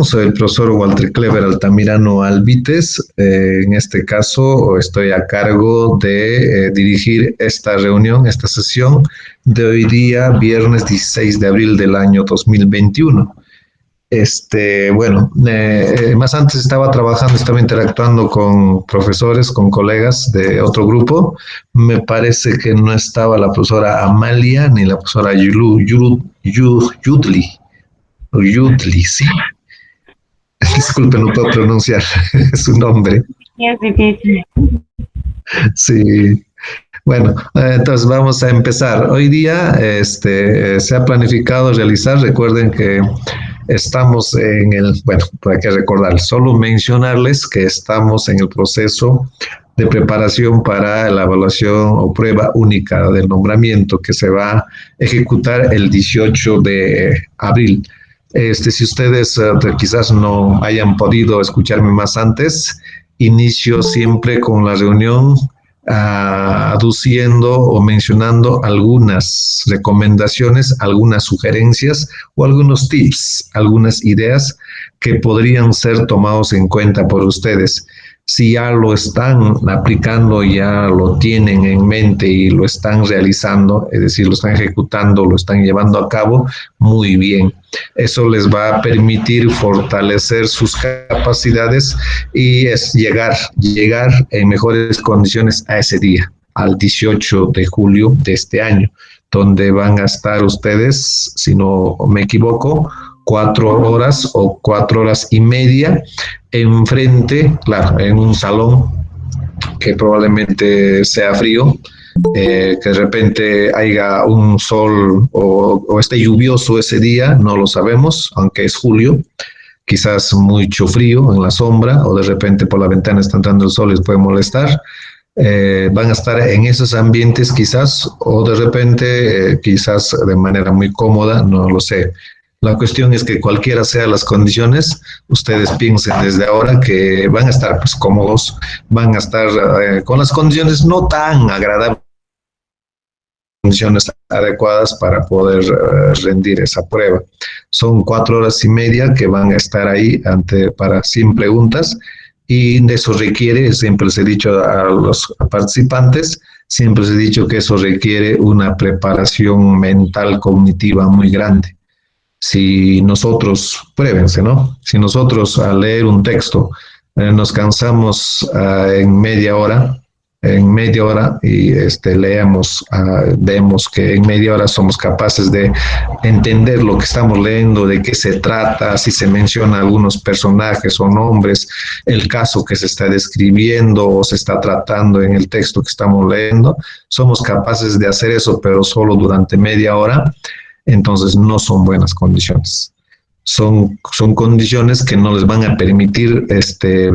Soy el profesor Walter Clever Altamirano Albites. En este caso, estoy a cargo de dirigir esta reunión, esta sesión de hoy día, viernes 16 de abril del año 2021. Más antes estaba trabajando, estaba interactuando con profesores, con colegas de otro grupo. Me parece que no estaba la profesora Amalia ni la profesora Yudli, sí. Disculpe, no puedo pronunciar su nombre. Es difícil. Sí. Bueno, entonces vamos a empezar. Hoy día se ha planificado realizar, recuerden que estamos hay que recordar, solo mencionarles que estamos en el proceso de preparación para la evaluación o prueba única del nombramiento que se va a ejecutar el 18 de abril. Si ustedes quizás no hayan podido escucharme más antes, inicio siempre con la reunión aduciendo o mencionando algunas recomendaciones, algunas sugerencias o algunos tips, algunas ideas que podrían ser tomados en cuenta por ustedes. Si ya lo están aplicando, ya lo tienen en mente y lo están realizando, es decir, lo están ejecutando, lo están llevando a cabo, muy bien. Eso les va a permitir fortalecer sus capacidades y es llegar en mejores condiciones a ese día, al 18 de julio de este año, donde van a estar ustedes, si no me equivoco, 4 horas o 4 horas y media enfrente, claro, en un salón que probablemente sea frío, que de repente haya un sol o esté lluvioso ese día, no lo sabemos, aunque es julio, quizás mucho frío en la sombra o de repente por la ventana está entrando el sol y les puede molestar. Van a estar en esos ambientes quizás o de repente quizás de manera muy cómoda, no lo sé. La cuestión es que cualquiera sean las condiciones, ustedes piensen desde ahora que van a estar pues, cómodos, van a estar con las condiciones no tan agradables, condiciones adecuadas para poder rendir esa prueba. Son 4 horas y media que van a estar ahí para 100 preguntas y de eso requiere, siempre les he dicho a los participantes, siempre les he dicho que eso requiere una preparación mental cognitiva muy grande. Si nosotros, pruébense, ¿no? Si nosotros al leer un texto nos cansamos en media hora y leemos, vemos que en media hora somos capaces de entender lo que estamos leyendo, de qué se trata, si se menciona algunos personajes o nombres, el caso que se está describiendo o se está tratando en el texto que estamos leyendo, somos capaces de hacer eso, pero solo durante media hora. Entonces no son buenas condiciones. Son condiciones que no les van a permitir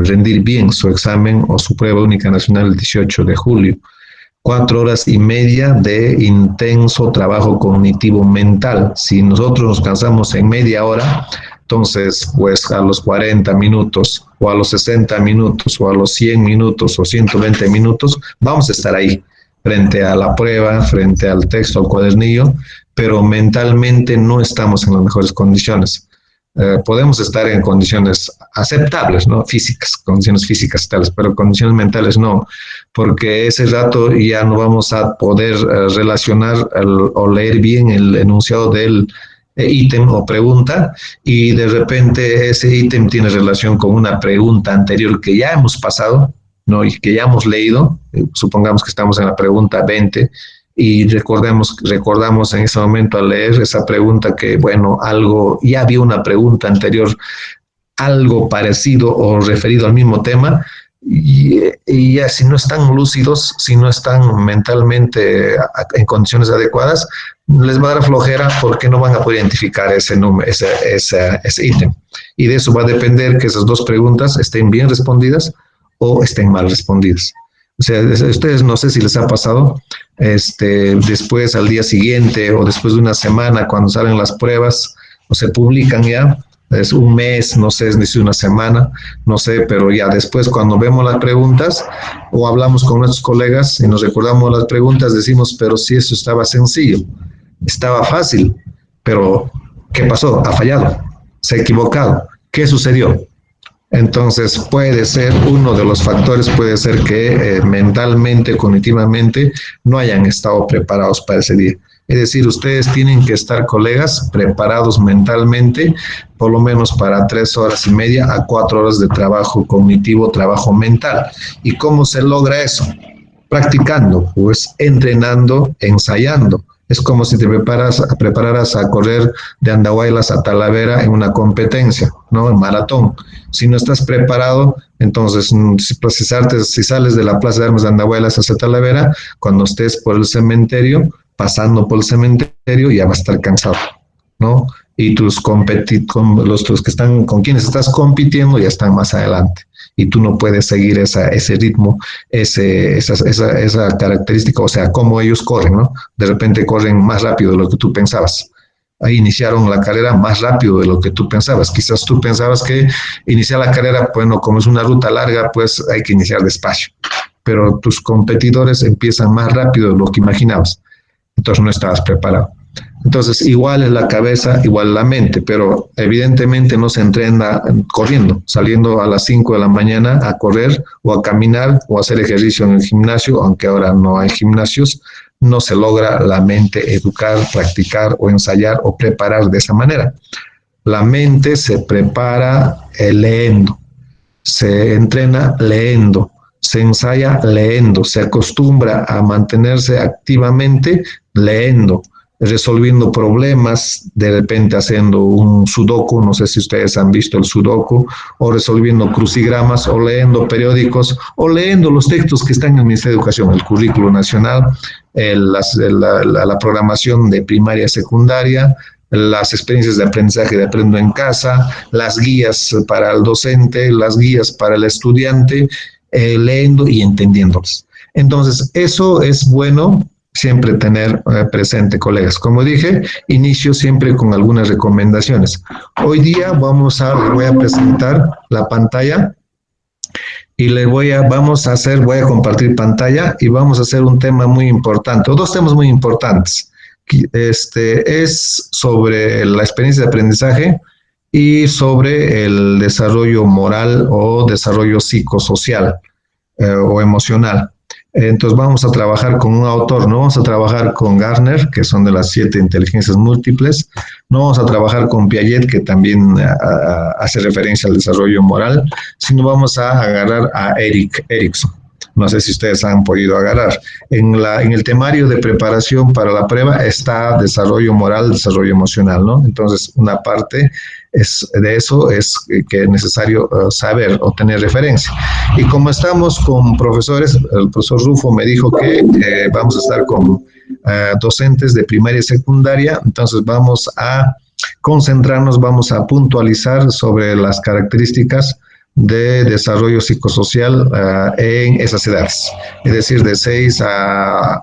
rendir bien su examen o su prueba única nacional el 18 de julio. 4 horas y media de intenso trabajo cognitivo mental. Si nosotros nos cansamos en media hora, entonces pues a los 40 minutos o a los 60 minutos o a los 100 minutos o 120 minutos vamos a estar ahí frente a la prueba, frente al texto, al cuadernillo, pero mentalmente no estamos en las mejores condiciones. Podemos estar en condiciones aceptables, ¿no? Físicas, condiciones físicas tales, pero condiciones mentales no, porque ese rato ya no vamos a poder relacionar o leer bien el enunciado del ítem o pregunta y de repente ese ítem tiene relación con una pregunta anterior que ya hemos pasado, ¿no? Y que ya hemos leído, supongamos que estamos en la pregunta 20 y recordamos en ese momento al leer esa pregunta que, bueno, ya había una pregunta anterior, algo parecido o referido al mismo tema, y ya si no están lúcidos, si no están mentalmente en condiciones adecuadas, les va a dar flojera porque no van a poder identificar ese ítem. Y de eso va a depender que esas dos preguntas estén bien respondidas o estén mal respondidas. O sea, ustedes no sé si les ha pasado, después al día siguiente o después de una semana cuando salen las pruebas o se publican ya, es un mes, no sé, es una semana, no sé, pero ya después cuando vemos las preguntas o hablamos con nuestros colegas y nos recordamos las preguntas, decimos, pero si eso estaba sencillo, estaba fácil, pero ¿qué pasó? Ha fallado, se ha equivocado. ¿Qué sucedió? Entonces puede ser, uno de los factores puede ser que mentalmente, cognitivamente, no hayan estado preparados para ese día. Es decir, ustedes tienen que estar, colegas, preparados mentalmente, por lo menos para 3 horas y media a 4 horas de trabajo cognitivo, trabajo mental. ¿Y cómo se logra eso? Practicando, pues entrenando, ensayando. Es como si te prepararas a correr de Andahuaylas a Talavera en una competencia, ¿no? En maratón. Si no estás preparado, entonces, si sales de la Plaza de Armas de Andahuaylas hacia Talavera, cuando estés por el cementerio, pasando por el cementerio, ya vas a estar cansado, ¿no? Y los que están con quienes estás compitiendo ya están más adelante. Y tú no puedes seguir ese ritmo, esa característica, o sea, cómo ellos corren, ¿no? De repente corren más rápido de lo que tú pensabas. Ahí iniciaron la carrera más rápido de lo que tú pensabas. Quizás tú pensabas que iniciar la carrera, bueno, como es una ruta larga, pues hay que iniciar despacio. Pero tus competidores empiezan más rápido de lo que imaginabas. Entonces no estabas preparado. Entonces, igual es la cabeza, igual la mente, pero evidentemente no se entrena corriendo, saliendo a las 5 de la mañana a correr o a caminar o a hacer ejercicio en el gimnasio, aunque ahora no hay gimnasios, no se logra la mente educar, practicar o ensayar o preparar de esa manera. La mente se prepara leyendo, se entrena leyendo, se ensaya leyendo, se acostumbra a mantenerse activamente leyendo, resolviendo problemas, de repente haciendo un sudoku, no sé si ustedes han visto el sudoku, o resolviendo crucigramas, o leyendo periódicos, o leyendo los textos que están en el Ministerio de Educación, el currículo nacional, la programación de primaria y secundaria, las experiencias de aprendizaje de Aprendo en Casa, las guías para el docente, las guías para el estudiante, leyendo y entendiéndolas. Entonces, eso es bueno siempre tener presente, colegas. Como dije, inicio siempre con algunas recomendaciones. Hoy día voy a presentar la pantalla y voy a compartir pantalla y vamos a hacer un tema muy importante, o dos temas muy importantes. Es sobre la experiencia de aprendizaje y sobre el desarrollo moral o desarrollo psicosocial o emocional. Entonces vamos a trabajar con un autor, no vamos a trabajar con Gardner, que son de las 7 inteligencias múltiples, no vamos a trabajar con Piaget, que también hace referencia al desarrollo moral, sino vamos a agarrar a Erikson. No sé si ustedes han podido agarrar. En el temario de preparación para la prueba está desarrollo moral, desarrollo emocional, ¿no? Entonces, una parte de eso es que es necesario saber o tener referencia. Y como estamos con profesores, el profesor Rufo me dijo que vamos a estar con docentes de primaria y secundaria, entonces vamos a concentrarnos, vamos a puntualizar sobre las características de desarrollo psicosocial en esas edades, es decir, de 6 a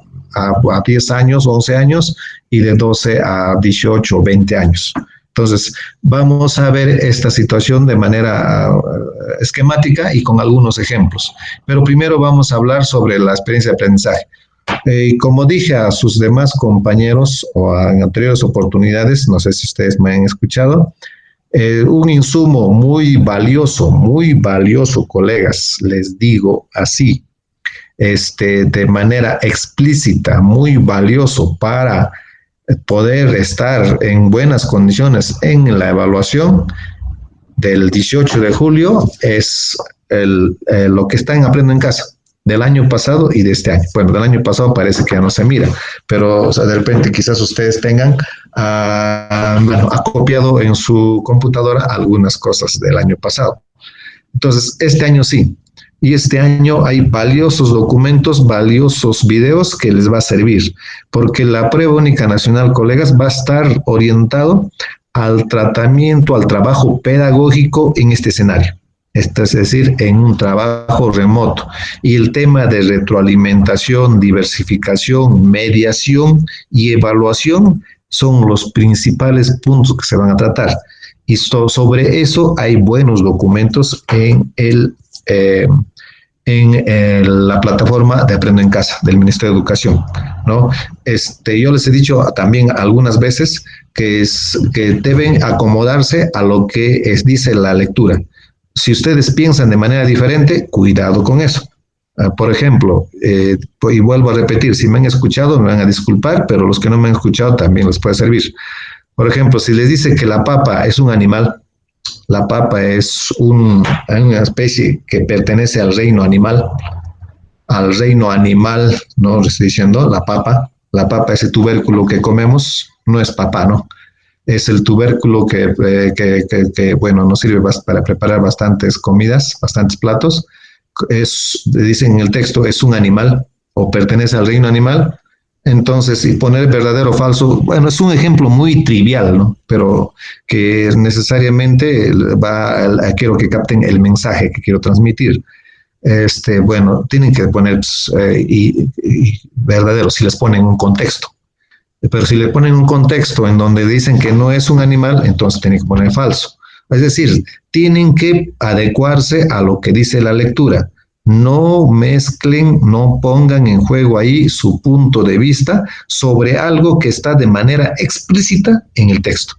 10 años, 11 años, y de 12 a 18 o 20 años. Entonces, vamos a ver esta situación de manera esquemática y con algunos ejemplos. Pero primero vamos a hablar sobre la experiencia de aprendizaje. Como dije a sus demás compañeros o en anteriores oportunidades, no sé si ustedes me han escuchado, un insumo muy valioso, colegas, les digo así, de manera explícita, muy valioso para poder estar en buenas condiciones en la evaluación del 18 de julio es lo que está en Aprendo en Casa del año pasado y de este año. Bueno, del año pasado parece que ya no se mira, pero o sea, de repente quizás ustedes tengan acopiado en su computadora algunas cosas del año pasado. Entonces, este año sí. Y este año hay valiosos documentos, valiosos videos que les va a servir, porque la Prueba Única Nacional, colegas, va a estar orientado al tratamiento, al trabajo pedagógico en este escenario. Es decir, en un trabajo remoto. Y el tema de retroalimentación, diversificación, mediación y evaluación son los principales puntos que se van a tratar. Y sobre eso hay buenos documentos en la plataforma de Aprendo en Casa del Ministerio de Educación, ¿no? Yo les he dicho también algunas veces, que deben acomodarse a lo que dice la lectura. Si ustedes piensan de manera diferente, cuidado con eso. Por ejemplo, y vuelvo a repetir, si me han escuchado me van a disculpar, pero los que no me han escuchado también les puede servir. Por ejemplo, si les dice que la papa es un animal, la papa es una especie que pertenece al reino animal, ¿no? Le estoy diciendo, la papa, ese tubérculo que comemos, no es papa, ¿no? Es el tubérculo que bueno, nos sirve para preparar bastantes comidas, bastantes platos. Dicen en el texto, es un animal o pertenece al reino animal. Entonces, y poner verdadero o falso, bueno, es un ejemplo muy trivial, ¿no? Pero que necesariamente quiero que capten el mensaje que quiero transmitir. Bueno, tienen que poner y verdadero si les ponen un contexto. Pero si le ponen un contexto en donde dicen que no es un animal, entonces tienen que poner falso. Es decir, tienen que adecuarse a lo que dice la lectura. No mezclen, no pongan en juego ahí su punto de vista sobre algo que está de manera explícita en el texto.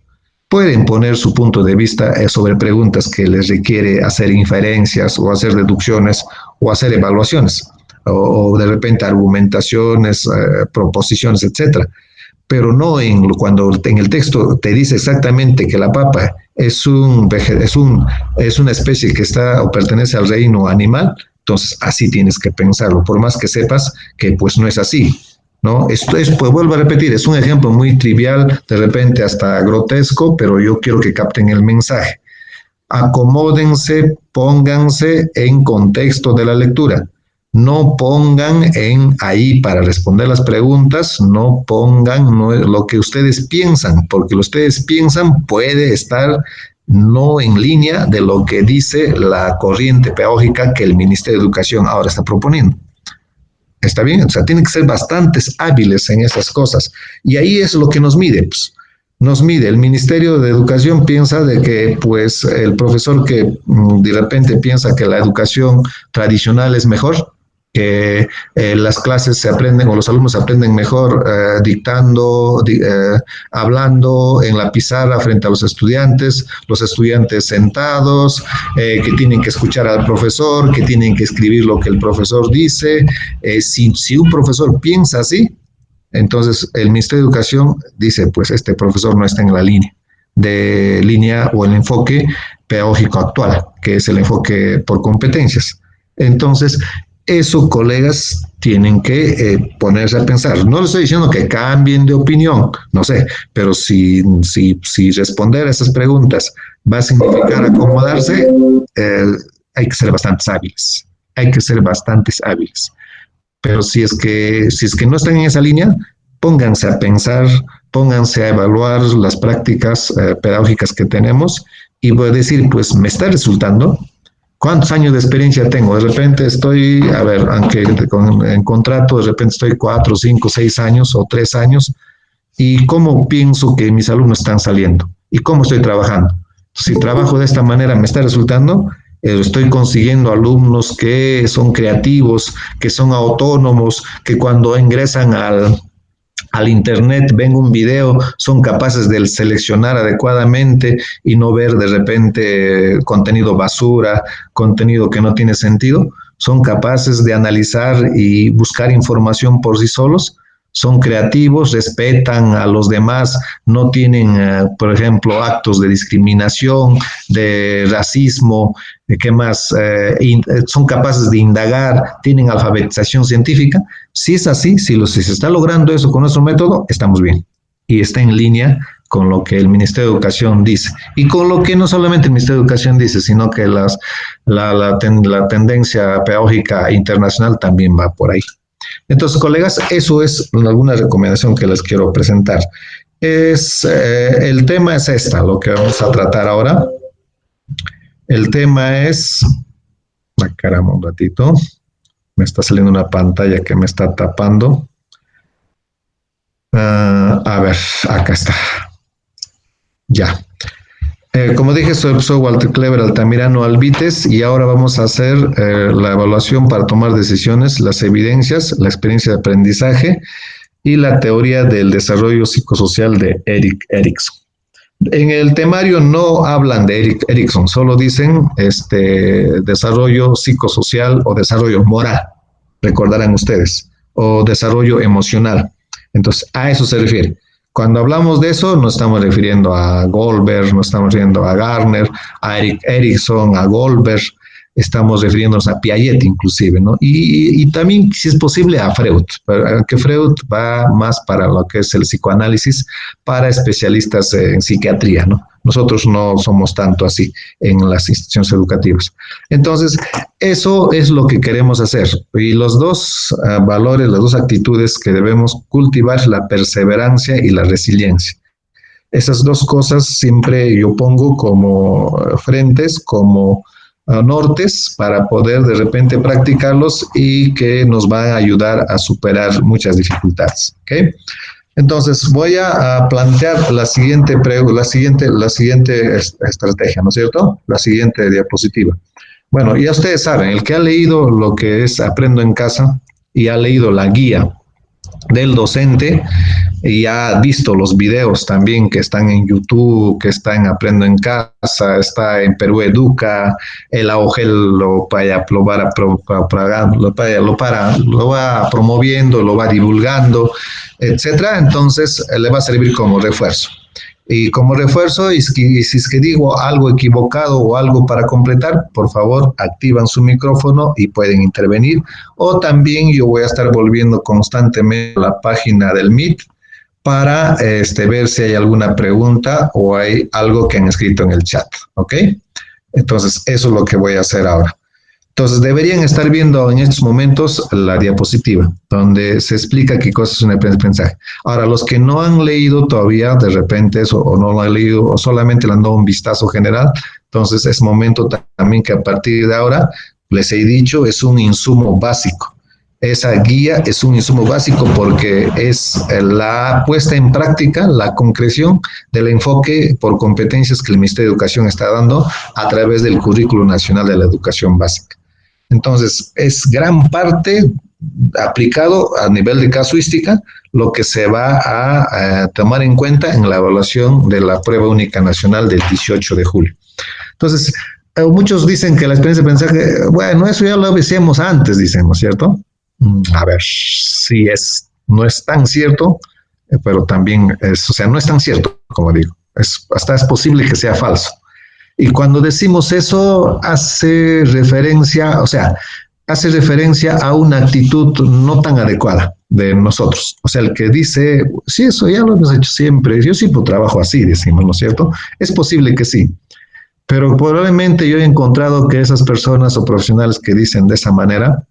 Pueden poner su punto de vista sobre preguntas que les requiere hacer inferencias o hacer deducciones o hacer evaluaciones o de repente argumentaciones, proposiciones, etcétera. Pero no cuando en el texto te dice exactamente que la papa es una especie que está o pertenece al reino animal, entonces así tienes que pensarlo, por más que sepas que pues no es así, ¿no? Esto es, pues vuelvo a repetir, es un ejemplo muy trivial, de repente hasta grotesco, pero yo quiero que capten el mensaje. Acomódense, pónganse en contexto de la lectura. No pongan ahí para responder las preguntas, no pongan lo que ustedes piensan, porque lo que ustedes piensan puede estar no en línea de lo que dice la corriente pedagógica que el Ministerio de Educación ahora está proponiendo. ¿Está bien? O sea, tienen que ser bastantes hábiles en esas cosas. Y ahí es lo que nos mide, pues. Nos mide. El Ministerio de Educación piensa de que, pues, el profesor que de repente piensa que la educación tradicional es mejor, que las clases se aprenden o los alumnos aprenden mejor dictando, hablando en la pizarra frente a los estudiantes sentados, que tienen que escuchar al profesor, que tienen que escribir lo que el profesor dice. Si un profesor piensa así, entonces el Ministerio de Educación dice, pues este profesor no está en la línea o el enfoque pedagógico actual, que es el enfoque por competencias. Entonces, eso, colegas, tienen que ponerse a pensar. No les estoy diciendo que cambien de opinión, no sé, pero si responder a esas preguntas va a significar acomodarse, hay que ser bastantes hábiles. Hay que ser bastantes hábiles. Pero si es que no están en esa línea, pónganse a pensar, pónganse a evaluar las prácticas pedagógicas que tenemos y voy a decir, pues, ¿me está resultando? ¿Cuántos años de experiencia tengo? De repente estoy, aunque en contrato, de repente estoy 4, 5, 6 años o 3 años, ¿y cómo pienso que mis alumnos están saliendo? ¿Y cómo estoy trabajando? Si trabajo de esta manera, ¿me está resultando? Estoy consiguiendo alumnos que son creativos, que son autónomos, que cuando ingresan al internet, ven un video, son capaces de seleccionar adecuadamente y no ver de repente contenido basura, contenido que no tiene sentido, son capaces de analizar y buscar información por sí solos, son creativos, respetan a los demás, no tienen, por ejemplo, actos de discriminación, de racismo, ¿qué más? Son capaces de indagar, tienen alfabetización científica. Si es así, si se está logrando eso con nuestro método, estamos bien. Y está en línea con lo que el Ministerio de Educación dice. Y con lo que no solamente el Ministerio de Educación dice, sino que la tendencia pedagógica internacional también va por ahí. Entonces, colegas, eso es alguna recomendación que les quiero presentar. El tema es lo que vamos a tratar ahora. El tema es, caramba, un ratito, me está saliendo una pantalla que me está tapando. A ver, acá está. Ya. Como dije, soy Walter Clever Altamirano Alvites y ahora vamos a hacer la evaluación para tomar decisiones, las evidencias, la experiencia de aprendizaje y la teoría del desarrollo psicosocial de Erik Erikson. En el temario no hablan de Erik Erikson, solo dicen desarrollo psicosocial o desarrollo moral, recordarán ustedes, o desarrollo emocional. Entonces, a eso se refiere. Cuando hablamos de eso, nos estamos refiriendo a Goldberg, nos estamos refiriendo a Gardner, a Erik Erikson, a Goldberg, estamos refiriéndonos a Piaget inclusive, ¿no? Y también, si es posible, a Freud, que Freud va más para lo que es el psicoanálisis para especialistas en psiquiatría, ¿no? Nosotros no somos tanto así en las instituciones educativas. Entonces, eso es lo que queremos hacer. Y los dos valores, las dos actitudes que debemos cultivar, la perseverancia y la resiliencia. Esas dos cosas siempre yo pongo como frentes, como nortes para poder de repente practicarlos y que nos van a ayudar a superar muchas dificultades. ¿Okay? Entonces voy a plantear la siguiente estrategia, ¿no es cierto? La siguiente diapositiva. Bueno, ya ustedes saben, el que ha leído lo que es Aprendo en Casa y ha leído la guía del docente y ha visto los videos también que están en YouTube, que está en Aprendo en Casa, está en Perú Educa, el AOGEL lo va promoviendo, lo va divulgando, etcétera. Entonces le va a servir como refuerzo. Y como refuerzo, y si es que digo algo equivocado o algo para completar, por favor, activan su micrófono y pueden intervenir. O también yo voy a estar volviendo constantemente a la página del Meet para ver si hay alguna pregunta o hay algo que han escrito en el chat, ¿ok? Entonces, eso es lo que voy a hacer ahora. Entonces, deberían estar viendo en estos momentos la diapositiva, donde se explica qué cosa es un aprendizaje. Ahora, los que no han leído todavía, de repente, eso, o no lo han leído, o solamente le han dado un vistazo general, entonces es momento también que a partir de ahora, les he dicho, es un insumo básico. Esa guía es un insumo básico porque es la puesta en práctica, la concreción del enfoque por competencias que el Ministerio de Educación está dando a través del Currículo Nacional de la Educación Básica. Entonces, es gran parte aplicado a nivel de casuística lo que se va a tomar en cuenta en la evaluación de la Prueba Única Nacional del 18 de julio. Entonces, muchos dicen que la experiencia de aprendizaje, bueno, eso ya lo decíamos antes, dicen, ¿no es cierto? A ver, sí no es tan cierto, pero también es, o sea, no es tan cierto, como digo, hasta es posible que sea falso. Y cuando decimos eso, hace referencia a una actitud no tan adecuada de nosotros. O sea, el que dice, sí, eso ya lo hemos hecho siempre, yo siempre trabajo así, decimos, ¿no es cierto? Es posible que sí, pero probablemente yo he encontrado que esas personas o profesionales que dicen de esa manera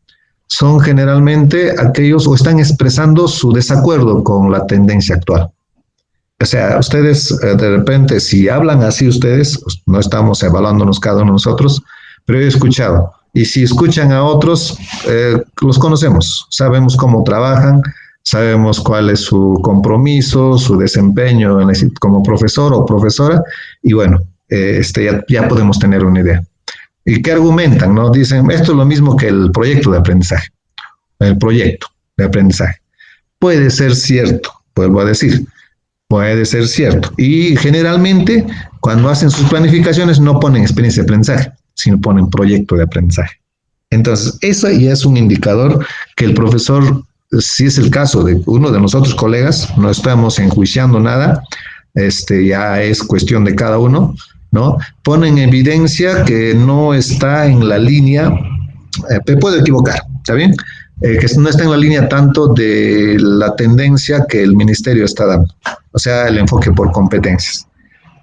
son generalmente aquellos o están expresando su desacuerdo con la tendencia actual. O sea, ustedes de repente, si hablan así ustedes, no estamos evaluándonos cada uno de nosotros, pero he escuchado. Y si escuchan a otros, los conocemos, sabemos cómo trabajan, sabemos cuál es su compromiso, su desempeño como profesor o profesora, y bueno, ya podemos tener una idea. ¿Y qué argumentan? ¿No? Dicen, esto es lo mismo que el proyecto de aprendizaje. El proyecto de aprendizaje. Puede ser cierto, vuelvo a decir, puede ser cierto. Y generalmente, cuando hacen sus planificaciones, no ponen experiencia de aprendizaje, sino ponen proyecto de aprendizaje. Entonces, eso ya es un indicador que el profesor, si es el caso de uno de nosotros colegas, no estamos enjuiciando nada, ya es cuestión de cada uno, ¿no? Pone en evidencia que no está en la línea, me puedo equivocar, ¿está bien? Que no está en la línea tanto de la tendencia que el ministerio está dando, o sea, el enfoque por competencias.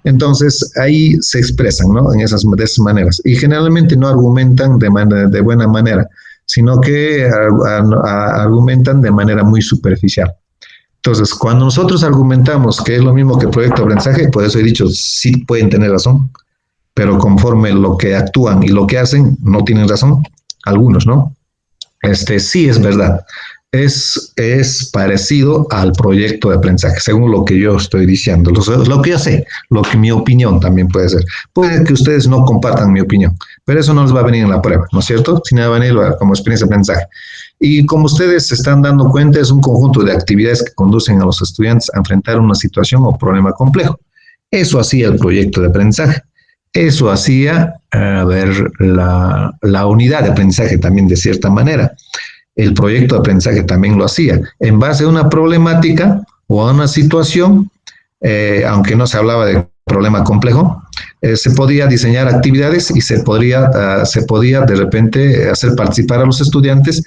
Entonces, ahí se expresan, ¿no? De esas maneras. Y generalmente no argumentan de buena manera, sino que argumentan de manera muy superficial. Entonces, cuando nosotros argumentamos que es lo mismo que proyecto de aprendizaje, por eso he dicho, sí pueden tener razón, pero conforme lo que actúan y lo que hacen, no tienen razón, algunos, ¿no? Sí es verdad. es parecido al proyecto de aprendizaje, según lo que yo estoy diciendo, lo que yo sé, lo que mi opinión también puede ser. Puede que ustedes no compartan mi opinión, pero eso no les va a venir en la prueba, ¿no es cierto? Sino va a venir como experiencia de aprendizaje. Y como ustedes se están dando cuenta, es un conjunto de actividades que conducen a los estudiantes a enfrentar una situación o problema complejo. Eso hacía el proyecto de aprendizaje. Eso hacía, la unidad de aprendizaje también de cierta manera. El proyecto de aprendizaje también lo hacía. En base a una problemática o a una situación, aunque no se hablaba de problema complejo, se podía diseñar actividades y se podía de repente hacer participar a los estudiantes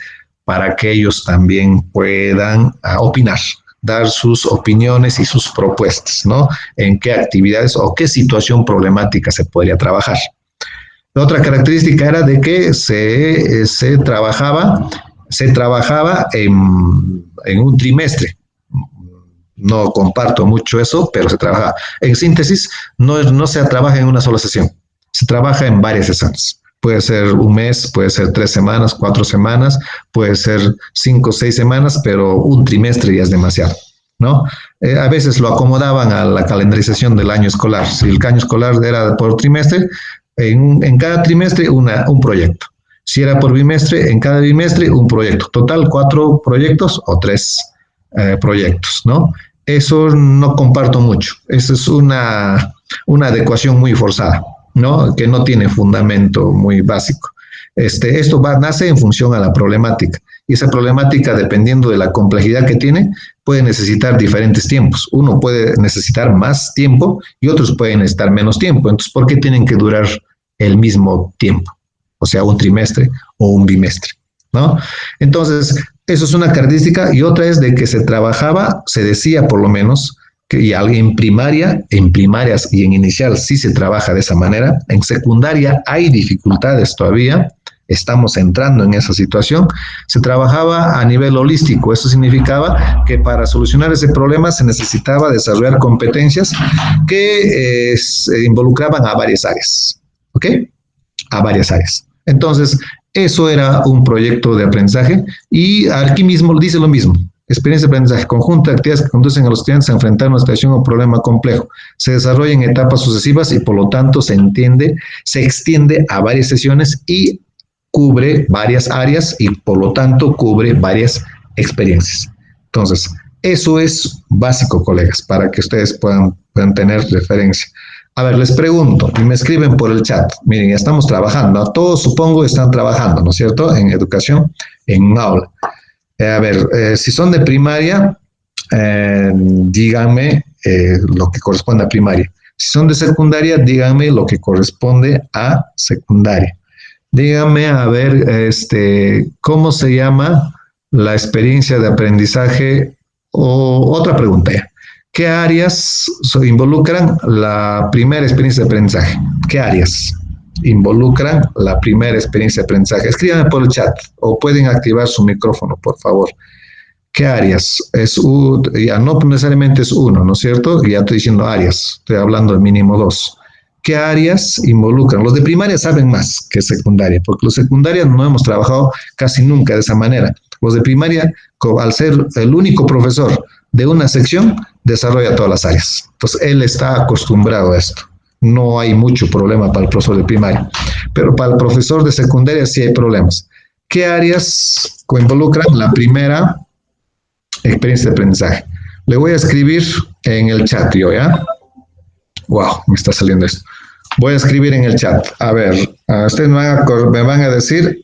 para que ellos también puedan opinar, dar sus opiniones y sus propuestas, ¿no? En qué actividades o qué situación problemática se podría trabajar. La otra característica era de que se trabajaba en un trimestre. No comparto mucho eso, pero se trabaja. En síntesis, no se trabaja en una sola sesión, se trabaja en varias sesiones. Puede ser un mes, puede ser 3 semanas, 4 semanas, puede ser 5 o 6 semanas, pero un trimestre ya es demasiado, ¿no? A veces lo acomodaban a la calendarización del año escolar. Si el año escolar era por trimestre, en cada trimestre un proyecto. Si era por bimestre, en cada bimestre un proyecto. Total, 4 proyectos o 3 proyectos, ¿no? Eso no comparto mucho. Eso es una adecuación muy forzada, ¿no? Que no tiene fundamento muy básico. Esto nace en función a la problemática. Y esa problemática, dependiendo de la complejidad que tiene, puede necesitar diferentes tiempos. Uno puede necesitar más tiempo y otros pueden necesitar menos tiempo. Entonces, ¿por qué tienen que durar el mismo tiempo? O sea, un trimestre o un bimestre, ¿no? Entonces, eso es una característica. Y otra es de que se trabajaba, se decía por lo menos, que en primarias y en inicial sí se trabaja de esa manera. En secundaria hay dificultades todavía, estamos entrando en esa situación. Se trabajaba a nivel holístico. Eso significaba que para solucionar ese problema se necesitaba desarrollar competencias que se involucraban a varias áreas, ¿ok? A varias áreas. Entonces, eso era un proyecto de aprendizaje y aquí mismo dice lo mismo. Experiencia de aprendizaje conjunta, actividades que conducen a los estudiantes a enfrentar una situación o problema complejo. Se desarrolla en etapas sucesivas y por lo tanto se extiende a varias sesiones y cubre varias áreas y por lo tanto cubre varias experiencias. Entonces, eso es básico, colegas, para que ustedes puedan tener referencia. A ver, les pregunto y me escriben por el chat. Miren, ya estamos trabajando. Todos supongo están trabajando, ¿no es cierto? En educación, en un aula. A ver, si son de primaria, díganme lo que corresponde a primaria. Si son de secundaria, díganme lo que corresponde a secundaria. Díganme, a ver, ¿cómo se llama la experiencia de aprendizaje? O otra pregunta ya. ¿Qué áreas involucran la primera experiencia de aprendizaje? ¿Qué áreas involucran la primera experiencia de aprendizaje? Escríbanme por el chat o pueden activar su micrófono, por favor. ¿Qué áreas? Ya no necesariamente es uno, ¿no es cierto? Ya estoy diciendo áreas, estoy hablando de mínimo 2. ¿Qué áreas involucran? Los de primaria saben más que secundaria, porque los secundarios no hemos trabajado casi nunca de esa manera. Los de primaria, al ser el único profesor de una sección, desarrolla todas las áreas. Entonces, él está acostumbrado a esto. No hay mucho problema para el profesor de primaria, pero para el profesor de secundaria sí hay problemas. ¿Qué áreas involucran la primera experiencia de aprendizaje? Le voy a escribir en el chat yo, ¿ya? Wow, me está saliendo esto. Voy a escribir en el chat. A ver, ustedes me van a decir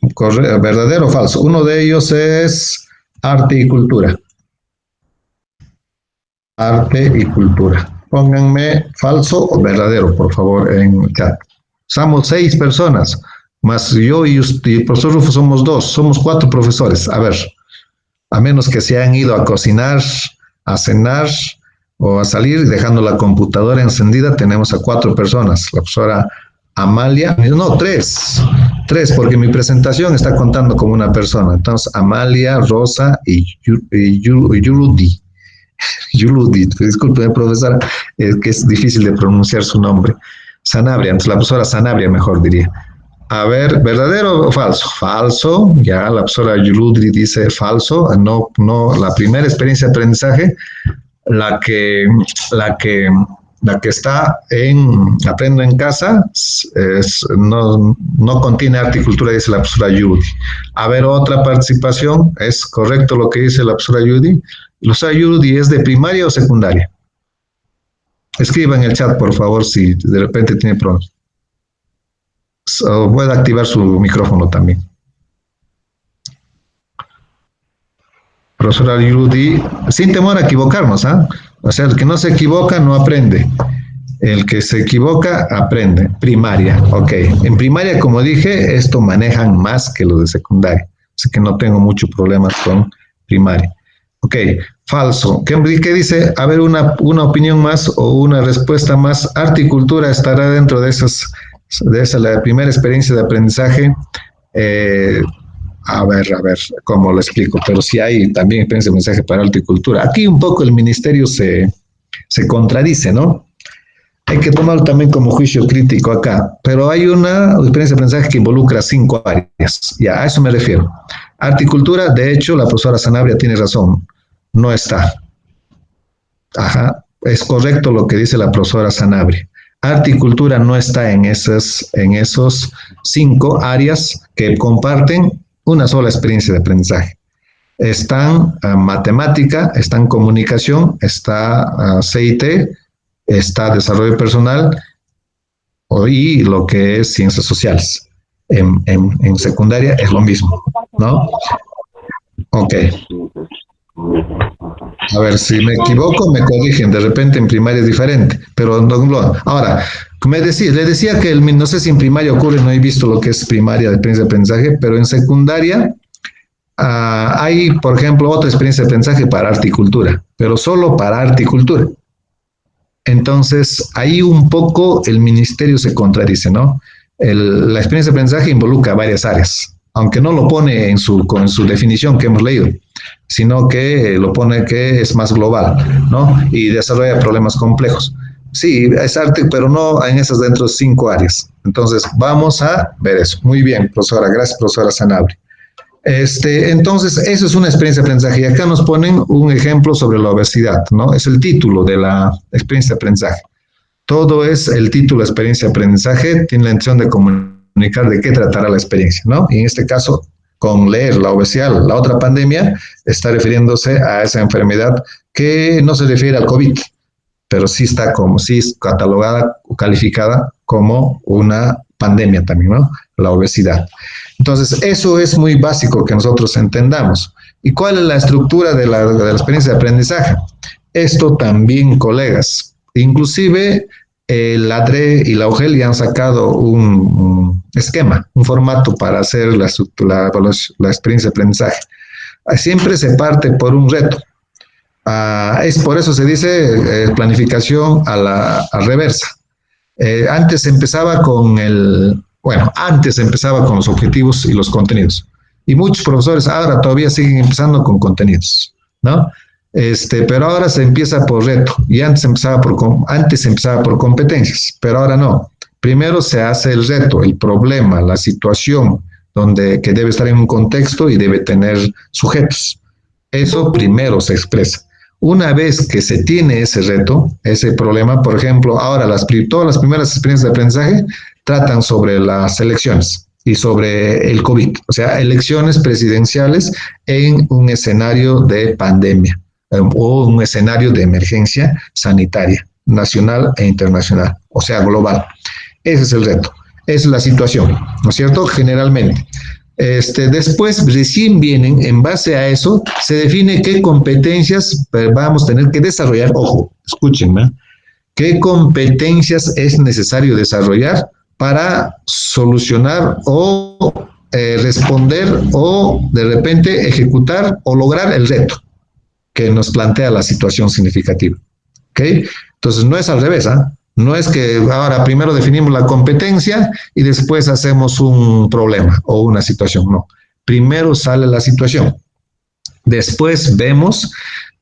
verdadero o falso. Uno de ellos es arte y cultura. Arte y cultura. Pónganme falso o verdadero, por favor, en el chat. Somos 6 personas, más yo y el profesor Rufo somos 2, somos 4 profesores. A ver, a menos que se hayan ido a cocinar, a cenar o a salir dejando la computadora encendida, tenemos a 4 personas. La profesora Amalia, no, 3, porque mi presentación está contando como una persona. Entonces, Amalia, Rosa y Yurudi. Yuludi, disculpe, profesora, que es difícil de pronunciar su nombre. Sanabria, entonces la profesora Sanabria mejor diría. A ver, ¿verdadero o falso? Falso, ya la profesora Yuludri dice falso, no, no, la primera experiencia de aprendizaje, la que, la que, la que está en Aprendo en Casa, no contiene articultura, dice la profesora Yuludri. A ver, otra participación, ¿es correcto lo que dice la profesora Yuludri? ¿La profesora Yuludri es de primaria o secundaria? Escriba en el chat, por favor, si de repente tiene problemas. Puede activar su micrófono también. Profesora Yudi, sin temor a equivocarnos, ¿ah? O sea, el que no se equivoca no aprende. El que se equivoca aprende. Primaria, ok. En primaria, como dije, esto manejan más que lo de secundaria. Así que no tengo mucho problemas con primaria. Ok, falso. ¿Qué dice? A ver, una opinión más o una respuesta más. Articultura estará dentro de esa la primera experiencia de aprendizaje. A ver, cómo lo explico, pero sí hay también experiencia de aprendizaje para horticultura. Aquí un poco el ministerio se contradice, ¿no? Hay que tomarlo también como juicio crítico acá, pero hay una experiencia de aprendizaje que involucra 5 áreas, ya a eso me refiero. Articultura, de hecho, la profesora Sanabria tiene razón, no está. Ajá, es correcto lo que dice la profesora Sanabria. Articultura no está en esos 5 áreas que comparten una sola experiencia de aprendizaje. Están matemática, están comunicación, está CIT, está desarrollo personal y lo que es ciencias sociales. En secundaria es lo mismo, ¿no? Ok. A ver, si me equivoco, me corrigen. De repente en primaria es diferente. Pero no, ahora, le decía que no sé si en primaria ocurre, no he visto lo que es primaria de experiencia de aprendizaje, pero en secundaria hay, por ejemplo, otra experiencia de aprendizaje para horticultura, pero solo para horticultura. Entonces, ahí un poco el ministerio se contradice, ¿no? La experiencia de aprendizaje involucra varias áreas, aunque no lo pone en su definición que hemos leído, sino que lo pone que es más global, ¿no? Y desarrolla problemas complejos. Sí, es arte, pero no en esas dentro de 5 áreas. Entonces, vamos a ver eso. Muy bien, profesora. Gracias, profesora Sanabria. Entonces, eso es una experiencia de aprendizaje. Y acá nos ponen un ejemplo sobre la obesidad, ¿no? Es el título de la experiencia de aprendizaje. Todo es el título de experiencia de aprendizaje, tiene la intención de comunicar de qué tratará la experiencia, ¿no? Y en este caso, con leer la obesidad, la otra pandemia, está refiriéndose a esa enfermedad que no se refiere al COVID, pero sí está sí es catalogada o calificada como una pandemia también, ¿no? La obesidad. Entonces, eso es muy básico que nosotros entendamos. ¿Y cuál es la estructura de la experiencia de aprendizaje? Esto también, colegas, inclusive el ADRE y la UGEL ya han sacado un esquema, un formato para hacer la experiencia de aprendizaje. Siempre se parte por un reto. Es por eso se dice planificación a la reversa. Antes empezaba con los objetivos y los contenidos. Y muchos profesores ahora todavía siguen empezando con contenidos, ¿no? Pero ahora se empieza por reto y antes empezaba por competencias, pero ahora no. Primero se hace el reto, el problema, la situación que debe estar en un contexto y debe tener sujetos. Eso primero se expresa. Una vez que se tiene ese reto, ese problema, por ejemplo, ahora todas las primeras experiencias de aprendizaje tratan sobre las elecciones y sobre el COVID, o sea, elecciones presidenciales en un escenario de pandemia o un escenario de emergencia sanitaria nacional e internacional, o sea, global. Ese es el reto, esa es la situación, ¿no es cierto? Generalmente. Después recién vienen, en base a eso, se define qué competencias vamos a tener que desarrollar. Ojo, escúchenme, qué competencias es necesario desarrollar para solucionar o responder o de repente ejecutar o lograr el reto que nos plantea la situación significativa. ¿Ok? Entonces no es al revés, ¿eh? No es que ahora primero definimos la competencia y después hacemos un problema o una situación, no. Primero sale la situación. Después vemos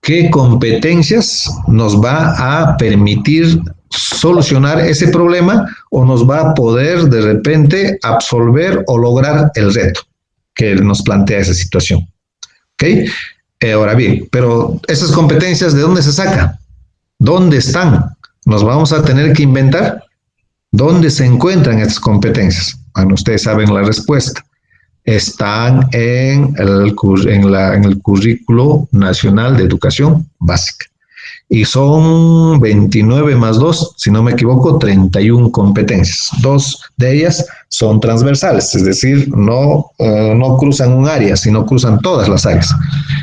qué competencias nos va a permitir solucionar ese problema o nos va a poder de repente absolver o lograr el reto que nos plantea esa situación. ¿Ok? Ahora bien, pero esas competencias, ¿de dónde se saca? ¿Dónde están? Nos vamos a tener que inventar. ¿Dónde se encuentran estas competencias? Bueno, ustedes saben la respuesta. Están en el Currículo Nacional de Educación Básica. Y son 29 más 2, si no me equivoco, 31 competencias. 2 de ellas son transversales, es decir, no cruzan un área, sino cruzan todas las áreas.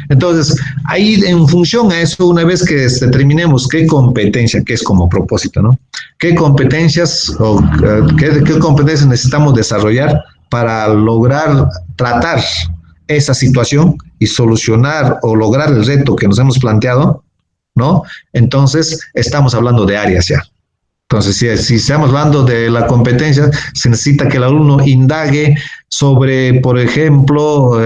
Entonces, ahí en función a eso, una vez que determinemos qué competencia, que es como propósito, ¿no? ¿Qué competencias qué competencias necesitamos desarrollar para lograr tratar esa situación y solucionar o lograr el reto que nos hemos planteado? ¿No? Entonces, estamos hablando de áreas ya. Entonces, si estamos hablando de la competencia, se necesita que el alumno indague sobre, por ejemplo,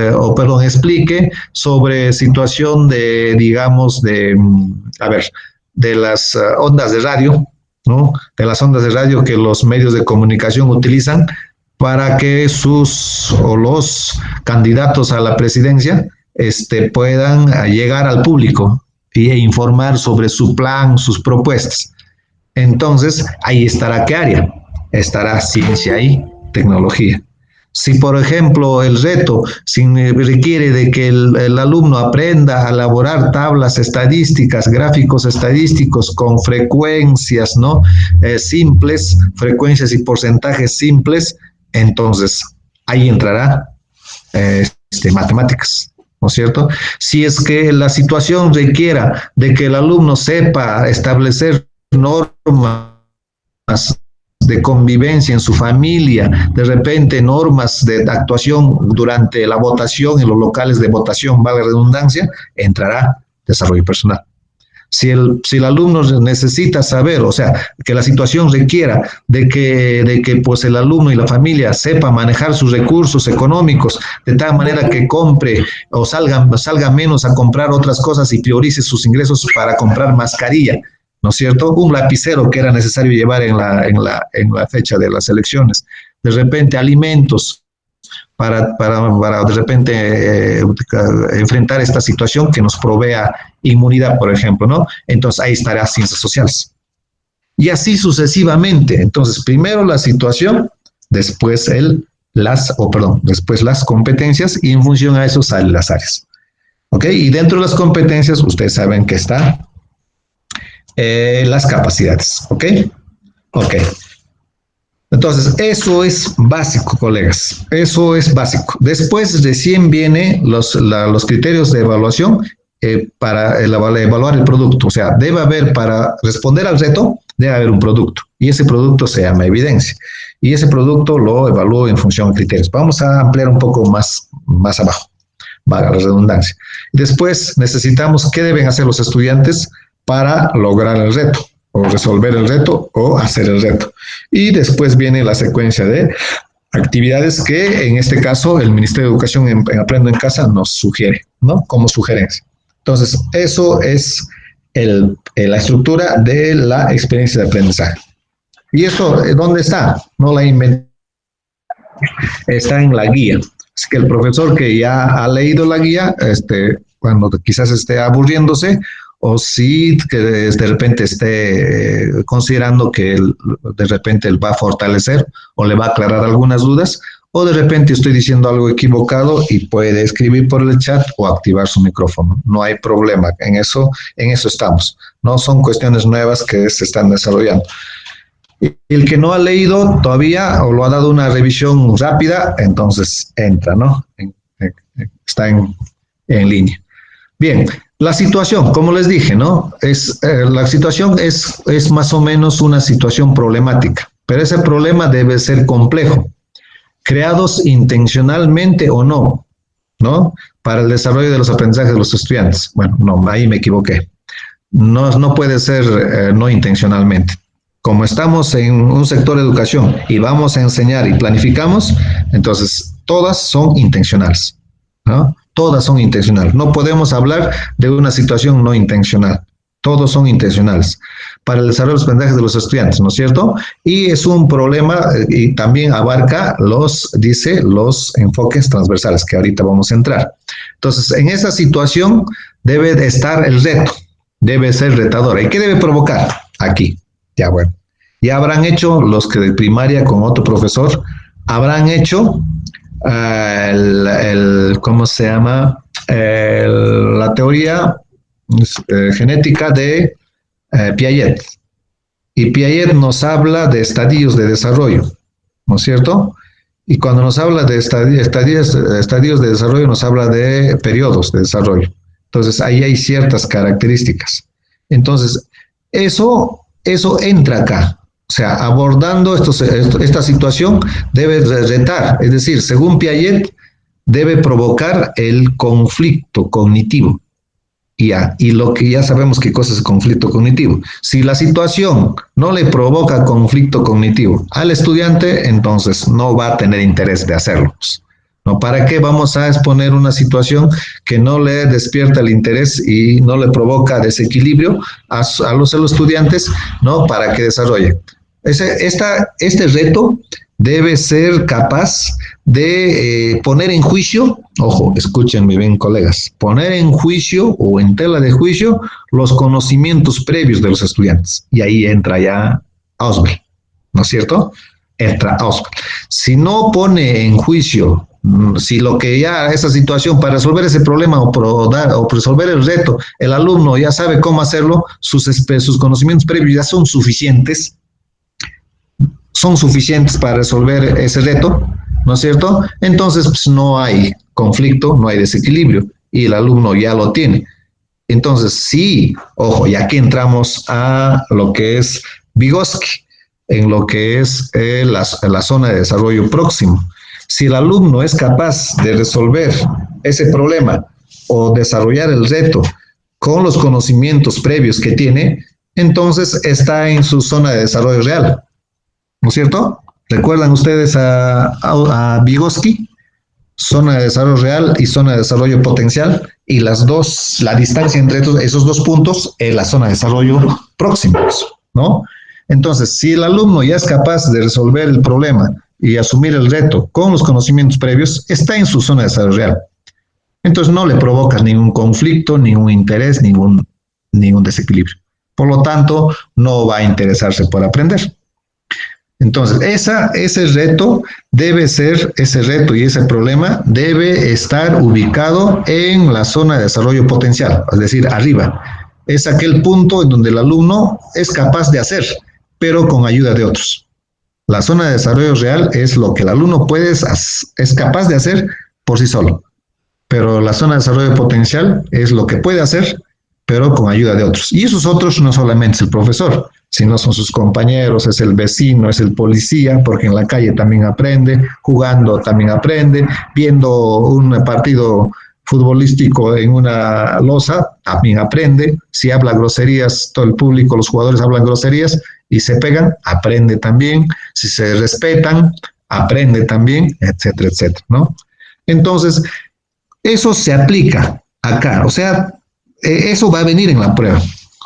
explique sobre situación de, digamos, de las ondas de radio, ¿no? De las ondas de radio que los medios de comunicación utilizan para que los candidatos a la presidencia puedan llegar al público e informar sobre su plan, sus propuestas. Entonces, ahí estará qué área. Estará ciencia y tecnología. Si, por ejemplo, el reto requiere de que el alumno aprenda a elaborar tablas estadísticas, gráficos estadísticos con frecuencias, ¿no? Simples, frecuencias y porcentajes simples, entonces ahí entrará matemáticas. ¿No es cierto? Si es que la situación requiera de que el alumno sepa establecer normas de convivencia en su familia, de repente normas de actuación durante la votación en los locales de votación, valga la redundancia, entrará desarrollo personal. Si el alumno necesita saber, o sea, que la situación requiera de que pues el alumno y la familia sepa manejar sus recursos económicos de tal manera que compre o salga menos a comprar otras cosas y priorice sus ingresos para comprar mascarilla, ¿no es cierto? Un lapicero que era necesario llevar en la fecha de las elecciones. De repente alimentos para de repente enfrentar esta situación que nos provea inmunidad, por ejemplo, ¿no? Entonces ahí estará ciencias sociales. Y así sucesivamente. Entonces, primero la situación, después después las competencias y en función a eso salen las áreas. ¿Ok? Y dentro de las competencias, ustedes saben que está las capacidades. ¿Ok? Ok. Entonces, eso es básico, colegas. Eso es básico. Después recién vienen los criterios de evaluación para evaluar el producto. O sea, debe haber, para responder al reto, debe haber un producto. Y ese producto se llama evidencia. Y ese producto lo evalúo en función de criterios. Vamos a ampliar un poco más abajo, valga la redundancia. Después necesitamos qué deben hacer los estudiantes para lograr el reto, o resolver el reto, o hacer el reto. Y después viene la secuencia de actividades que, en este caso, el Ministerio de Educación en Aprendo en Casa nos sugiere, ¿no? Como sugerencia. Entonces, eso es la estructura de la experiencia de aprendizaje. ¿Y esto dónde está? No la inventé. Está en la guía. Así que el profesor que ya ha leído la guía, cuando quizás esté aburriéndose, o si que de repente esté considerando que de repente él va a fortalecer o le va a aclarar algunas dudas, o de repente estoy diciendo algo equivocado y puede escribir por el chat o activar su micrófono. No hay problema, en eso estamos. No son cuestiones nuevas que se están desarrollando. Y el que no ha leído todavía o lo ha dado una revisión rápida, entonces entra, ¿no? Está en línea. Bien, la situación, como les dije, ¿no? La situación es más o menos una situación problemática, pero ese problema debe ser complejo, creados intencionalmente o no, ¿no? Para el desarrollo de los aprendizajes de los estudiantes. Bueno, no, ahí me equivoqué. No puede ser no intencionalmente. Como estamos en un sector de educación y vamos a enseñar y planificamos, entonces todas son intencionales, ¿no? Todas son intencionales. No podemos hablar de una situación no intencional. Todos son intencionales para el desarrollo de los aprendizajes de los estudiantes, ¿no es cierto? Y es un problema y también abarca los enfoques transversales que ahorita vamos a entrar. Entonces, en esa situación debe de estar el reto, debe ser retador. ¿Y qué debe provocar? Aquí, ya bueno. Ya habrán hecho los que de primaria con otro profesor, habrán hecho ¿cómo se llama? La teoría genética de Piaget. Y Piaget nos habla de estadios de desarrollo, ¿no es cierto? Y cuando nos habla de estadios de desarrollo, nos habla de periodos de desarrollo. Entonces, ahí hay ciertas características. Entonces, eso entra acá. O sea, abordando esta situación debe retar, es decir, según Piaget, debe provocar el conflicto cognitivo. Y lo que ya sabemos qué cosa es conflicto cognitivo. Si la situación no le provoca conflicto cognitivo al estudiante, entonces no va a tener interés de hacerlo. ¿No? ¿Para qué vamos a exponer una situación que no le despierta el interés y no le provoca desequilibrio a los estudiantes, ¿no? Para que desarrolle. Este reto debe ser capaz de poner en juicio, ojo, escúchenme bien, colegas, poner en juicio o en tela de juicio los conocimientos previos de los estudiantes. Y ahí entra ya Ausubel, ¿no es cierto? Entra Ausubel. Si no pone en juicio, si lo que ya esa situación para resolver ese problema o resolver el reto, el alumno ya sabe cómo hacerlo, sus conocimientos previos ya son suficientes para resolver ese reto, ¿no es cierto? Entonces, pues, no hay conflicto, no hay desequilibrio, y el alumno ya lo tiene. Entonces, sí, ojo, ya que entramos a lo que es Vygotsky, en lo que es la zona de desarrollo próximo. Si el alumno es capaz de resolver ese problema o desarrollar el reto con los conocimientos previos que tiene, entonces está en su zona de desarrollo real. ¿No es cierto? ¿Recuerdan ustedes a Vygotsky? Zona de desarrollo real y zona de desarrollo potencial, y la distancia entre esos dos puntos es la zona de desarrollo próximo, ¿no? Entonces, si el alumno ya es capaz de resolver el problema y asumir el reto con los conocimientos previos, está en su zona de desarrollo real. Entonces, no le provoca ningún conflicto, ningún interés, ningún desequilibrio. Por lo tanto, no va a interesarse por aprender. Entonces, ese reto y ese problema debe estar ubicado en la zona de desarrollo potencial, es decir, arriba. Es aquel punto en donde el alumno es capaz de hacer, pero con ayuda de otros. La zona de desarrollo real es lo que el alumno es capaz de hacer por sí solo, pero la zona de desarrollo potencial es lo que puede hacer, pero con ayuda de otros. Y esos otros no solamente es el profesor, sino son sus compañeros, es el vecino, es el policía, porque en la calle también aprende, jugando también aprende, viendo un partido futbolístico en una loza, también aprende. Si habla groserías, todo el público, los jugadores hablan groserías y se pegan, aprende también. Si se respetan, aprende también, etcétera, etcétera, ¿no? Entonces, eso se aplica acá, o sea, eso va a venir en la prueba,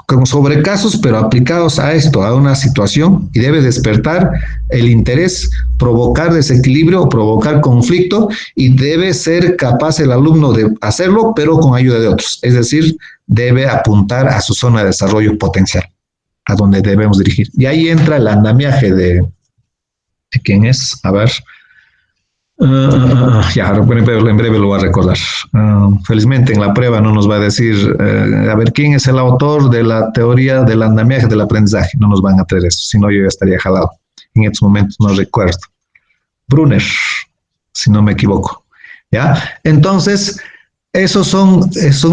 como sobre casos, pero aplicados a esto, a una situación, y debe despertar el interés, provocar desequilibrio, provocar conflicto, y debe ser capaz el alumno de hacerlo, pero con ayuda de otros. Es decir, debe apuntar a su zona de desarrollo potencial, a donde debemos dirigir. Y ahí entra el andamiaje de quién es, a ver. Ya, en breve lo voy a recordar. Felizmente en la prueba no nos va a decir, a ver, ¿quién es el autor de la teoría del andamiaje del aprendizaje? No nos van a traer eso, si no yo ya estaría jalado. En estos momentos no recuerdo. Brunner, si no me equivoco. ¿Ya? Entonces, esos son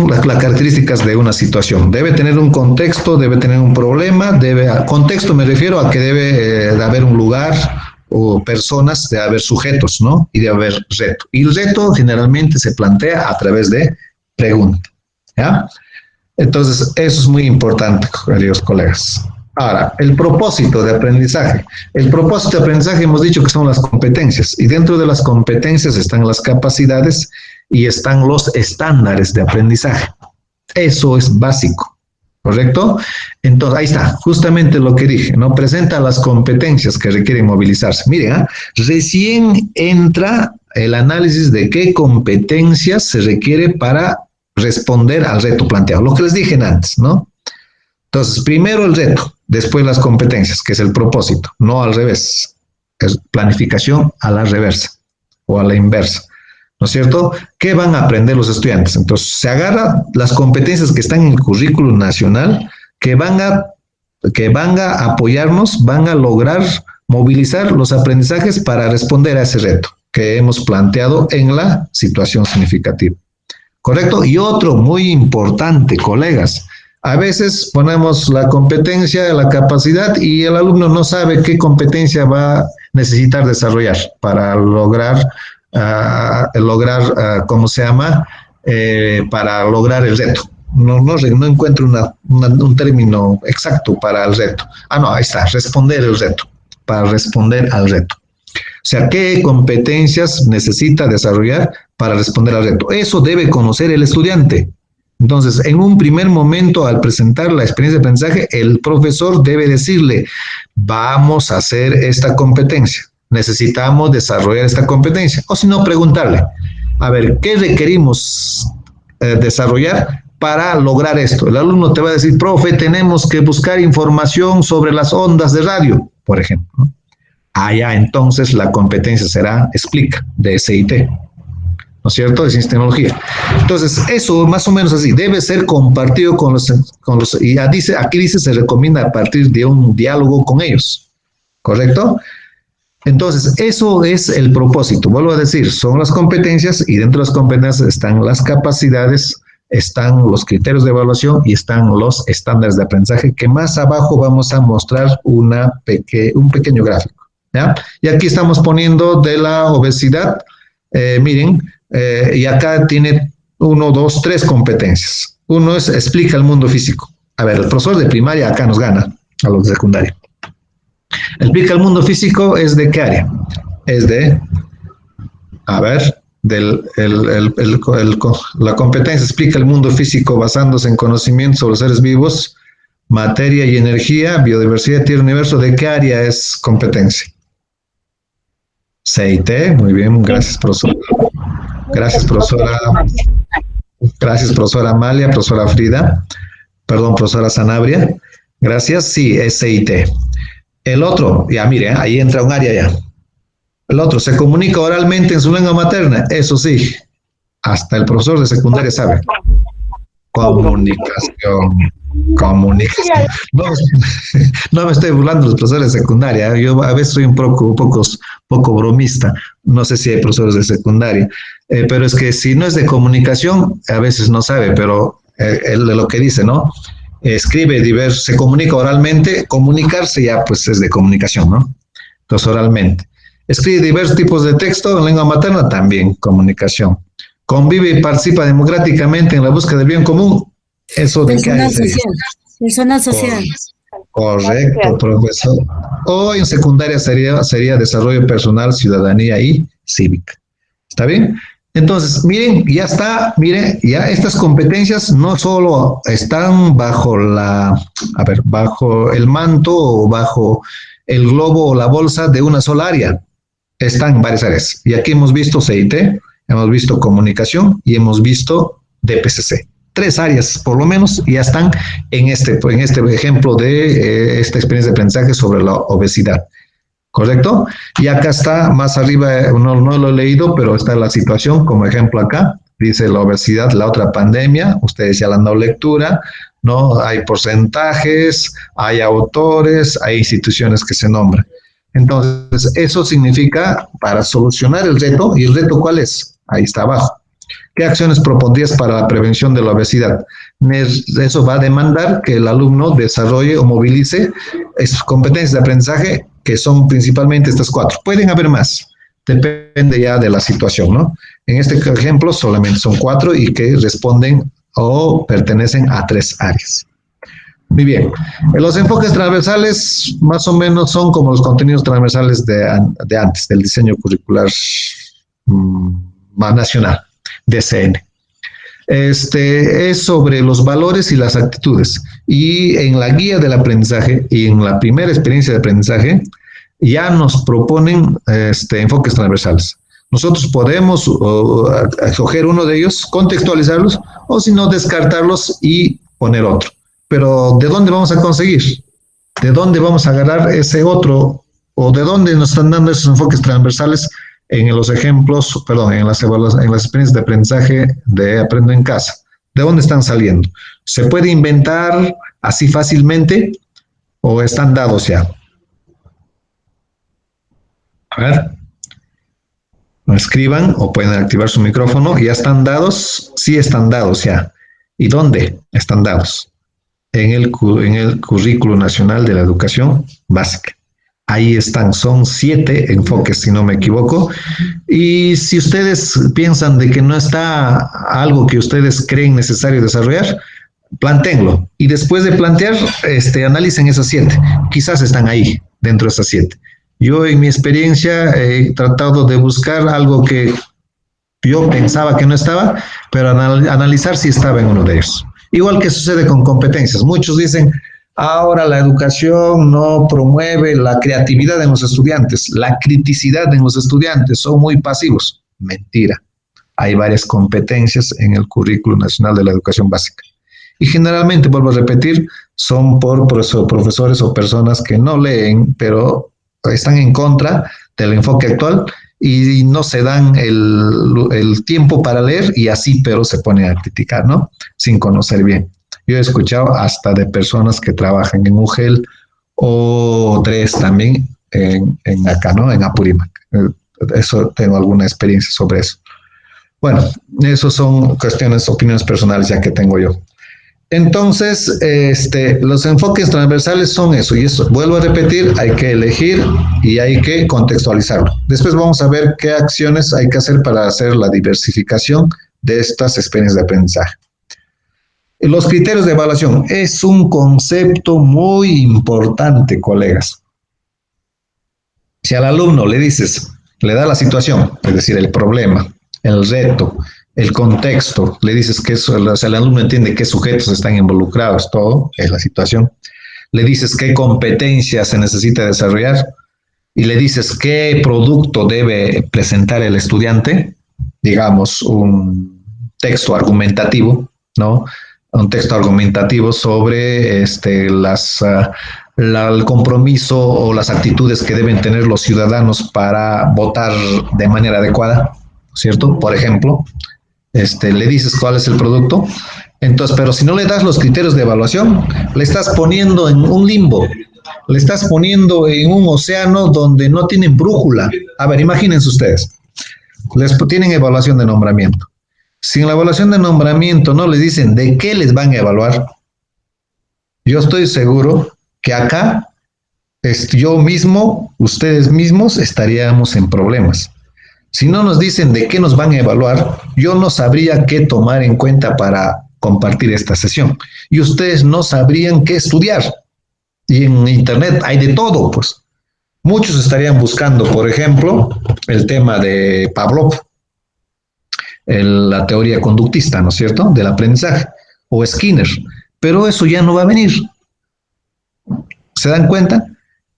las características de una situación. Debe tener un contexto, debe tener un problema. Contexto me refiero a que debe de haber un lugar o personas, de haber sujetos, ¿no? Y de haber reto. Y el reto generalmente se plantea a través de pregunta, ¿ya? Entonces, eso es muy importante, queridos colegas. Ahora, el propósito de aprendizaje. El propósito de aprendizaje hemos dicho que son las competencias, y dentro de las competencias están las capacidades y están los estándares de aprendizaje. Eso es básico. ¿correcto? Entonces, ahí está, justamente lo que dije, ¿no? Presenta las competencias que requieren movilizarse. Miren, recién entra el análisis de qué competencias se requiere para responder al reto planteado, lo que les dije antes, ¿no? Entonces, primero el reto, después las competencias, que es el propósito, no al revés, es planificación a la reversa o a la inversa. ¿No es cierto? ¿Qué van a aprender los estudiantes? Entonces, se agarra las competencias que están en el currículum nacional, que van a apoyarnos, van a lograr movilizar los aprendizajes para responder a ese reto que hemos planteado en la situación significativa. ¿Correcto? Y otro muy importante, colegas, a veces ponemos la competencia, la capacidad y el alumno no sabe qué competencia va a necesitar desarrollar para lograr ¿cómo se llama? Para lograr el reto. No encuentro un término exacto para el reto. No, ahí está, responder el reto, para responder al reto. O sea, ¿qué competencias necesita desarrollar para responder al reto? Eso debe conocer el estudiante. Entonces, en un primer momento, al presentar la experiencia de aprendizaje, el profesor debe decirle, vamos a hacer esta competencia. Necesitamos desarrollar esta competencia. O si no, preguntarle, a ver, ¿qué requerimos desarrollar para lograr esto? El alumno te va a decir, profe, tenemos que buscar información sobre las ondas de radio, por ejemplo, ¿no? Ya, entonces la competencia será explica, de SIT, ¿no es cierto? De ciencia y tecnología. Entonces, eso más o menos así, debe ser compartido con los y ya dice, aquí dice, se recomienda a partir de un diálogo con ellos, ¿correcto? Entonces, eso es el propósito. Vuelvo a decir, son las competencias y dentro de las competencias están las capacidades, están los criterios de evaluación y están los estándares de aprendizaje, que más abajo vamos a mostrar un pequeño gráfico, ¿ya? Y aquí estamos poniendo de la obesidad, miren, y acá tiene 1, 2, 3 competencias. Uno es explica el mundo físico. A ver, el profesor de primaria acá nos gana a los de secundaria. Explica el mundo físico, ¿es de qué área? Es de, a ver, la competencia explica el mundo físico basándose en conocimientos sobre los seres vivos, materia y energía, biodiversidad, tierra, universo. ¿De qué área es competencia? CIT, muy bien, gracias, profesora. Gracias, profesora. Gracias, profesora Amalia, profesora Frida. Perdón, profesora Sanabria. Gracias, sí, es CIT. El otro, ya mire, ahí entra un área ya. El otro, se comunica oralmente en su lengua materna. Eso sí, hasta el profesor de secundaria sabe. Comunicación. No me estoy burlando de los profesores de secundaria. Yo a veces soy un poco bromista. No sé si hay profesores de secundaria. Pero es que si no es de comunicación, a veces no sabe, pero lo que dice, ¿no? Escribe diversos, se comunica oralmente, comunicarse ya pues es de comunicación, ¿no? Entonces oralmente. Escribe diversos tipos de texto en lengua materna, también comunicación. Convive y participa democráticamente en la búsqueda del bien común. Eso de qué hay. Persona social. Correcto, profesor. O en secundaria sería desarrollo personal, ciudadanía y cívica. ¿Está bien? Entonces, miren, ya está, miren, ya estas competencias no solo están bajo bajo el manto o bajo el globo o la bolsa de una sola área, están en varias áreas. Y aquí hemos visto CIT, hemos visto comunicación y hemos visto DPCC. 3 áreas, por lo menos, ya están en este ejemplo de esta experiencia de aprendizaje sobre la obesidad. ¿Correcto? Y acá está, más arriba, no lo he leído, pero está la situación, como ejemplo acá, dice la obesidad, la otra pandemia, ustedes ya le han dado lectura, ¿no? Hay porcentajes, hay autores, hay instituciones que se nombran. Entonces, eso significa, para solucionar el reto, ¿y el reto cuál es? Ahí está abajo. ¿Qué acciones propondrías para la prevención de la obesidad? Eso va a demandar que el alumno desarrolle o movilice competencias de aprendizaje que son principalmente estas 4. Pueden haber más, depende ya de la situación, ¿no? En este ejemplo solamente son 4 y que responden o pertenecen a 3 áreas. Muy bien. Los enfoques transversales más o menos son como los contenidos transversales de antes, del diseño curricular nacional, DCN. Es sobre los valores y las actitudes. Y en la guía del aprendizaje y en la primera experiencia de aprendizaje ya nos proponen enfoques transversales. Nosotros podemos escoger uno de ellos, contextualizarlos, o si no, descartarlos y poner otro. Pero ¿de dónde vamos a conseguir? ¿De dónde vamos a agarrar ese otro? ¿O de dónde nos están dando esos enfoques transversales en los ejemplos, perdón, en las experiencias de aprendizaje de Aprendo en Casa? ¿De dónde están saliendo? ¿Se puede inventar así fácilmente o están dados ya? A ver, no escriban o pueden activar su micrófono. ¿Ya están dados? Sí están dados ya. ¿Y dónde están dados? En el Currículo Nacional de la Educación Básica. Ahí están, son 7 enfoques, si no me equivoco. Y si ustedes piensan de que no está algo que ustedes creen necesario desarrollar, plantéenlo. Y después de plantear, analicen esas 7. Quizás están ahí, dentro de esas 7. Yo en mi experiencia he tratado de buscar algo que yo pensaba que no estaba, pero analizar si estaba en uno de ellos. Igual que sucede con competencias. Muchos dicen, ahora la educación no promueve la creatividad en los estudiantes, la criticidad en los estudiantes, son muy pasivos. Mentira. Hay varias competencias en el Currículo Nacional de la Educación Básica. Y generalmente, vuelvo a repetir, son por profesores o personas que no leen, pero están en contra del enfoque actual y no se dan el tiempo para leer y así, pero se ponen a criticar, ¿no? Sin conocer bien. Yo he escuchado hasta de personas que trabajan en UGEL o 3 también en acá, ¿no? En Apurímac. Eso, tengo alguna experiencia sobre eso. Bueno, eso son cuestiones, opiniones personales ya que tengo yo. Entonces, los enfoques transversales son eso, y eso, vuelvo a repetir, hay que elegir y hay que contextualizarlo. Después vamos a ver qué acciones hay que hacer para hacer la diversificación de estas experiencias de aprendizaje. Los criterios de evaluación es un concepto muy importante, colegas. Si al alumno le dices, le da la situación, es decir, el problema, el reto, el contexto, le dices que eso, o sea, el alumno entiende qué sujetos están involucrados, todo, es la situación. Le dices qué competencias se necesita desarrollar y le dices qué producto debe presentar el estudiante, digamos, un texto argumentativo, ¿no? Un texto argumentativo sobre el compromiso o las actitudes que deben tener los ciudadanos para votar de manera adecuada, ¿cierto? Por ejemplo, le dices cuál es el producto, entonces, pero si no le das los criterios de evaluación, le estás poniendo en un limbo, le estás poniendo en un océano donde no tienen brújula. A ver, imagínense ustedes, tienen evaluación de nombramiento. Si en la evaluación de nombramiento no les dicen de qué les van a evaluar, yo estoy seguro que acá, yo mismo, ustedes mismos, estaríamos en problemas. Si no nos dicen de qué nos van a evaluar, yo no sabría qué tomar en cuenta para compartir esta sesión. Y ustedes no sabrían qué estudiar. Y en Internet hay de todo, pues. Muchos estarían buscando, por ejemplo, el tema de Pavlov, la teoría conductista, ¿no es cierto?, del aprendizaje, o Skinner. Pero eso ya no va a venir. ¿Se dan cuenta?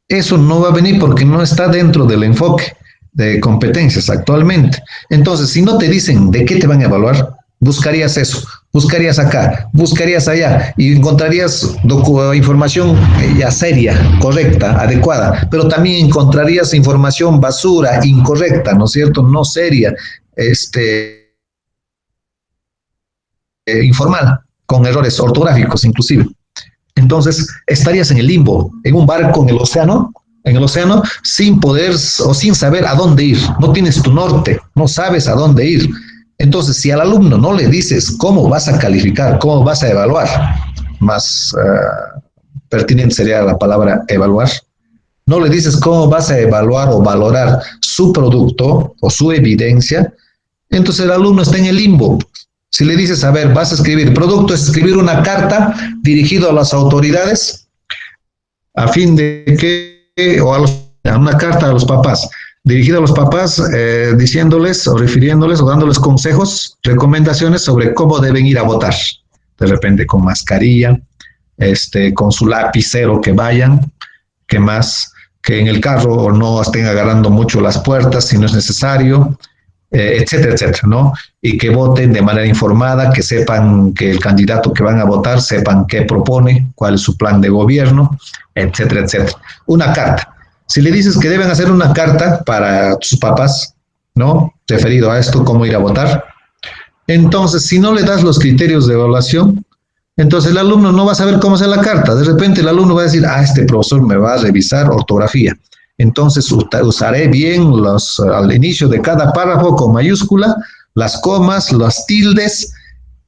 Eso no va a venir porque no está dentro del enfoque de competencias actualmente. Entonces, si no te dicen de qué te van a evaluar, buscarías eso, buscarías acá, buscarías allá y encontrarías información ya seria, correcta, adecuada, pero también encontrarías información basura, incorrecta, ¿no es cierto?, no seria, informal, con errores ortográficos inclusive. Entonces, estarías en el limbo, en un barco en el océano, sin poder o sin saber a dónde ir. No tienes tu norte, no sabes a dónde ir. Entonces, si al alumno no le dices cómo vas a calificar, cómo vas a evaluar, más pertinente sería la palabra evaluar, no le dices cómo vas a evaluar o valorar su producto o su evidencia, entonces el alumno está en el limbo. Si le dices, a ver, vas a escribir, producto es escribir una carta dirigida a las autoridades a fin de que, o a una carta a los papás, dirigido a los papás, diciéndoles o refiriéndoles o dándoles consejos, recomendaciones sobre cómo deben ir a votar. De repente con mascarilla, con su lapicero que vayan, que más, que en el carro no estén agarrando mucho las puertas si no es necesario, etcétera, etcétera, ¿no? Y que voten de manera informada, que sepan que el candidato que van a votar, sepan qué propone, cuál es su plan de gobierno, etcétera, etcétera. Una carta. Si le dices que deben hacer una carta para sus papás, ¿no? Referido a esto, cómo ir a votar. Entonces, si no le das los criterios de evaluación, entonces el alumno no va a saber cómo hacer la carta. De repente el alumno va a decir, este profesor me va a revisar ortografía. Entonces usaré bien al inicio de cada párrafo con mayúscula, las comas, las tildes,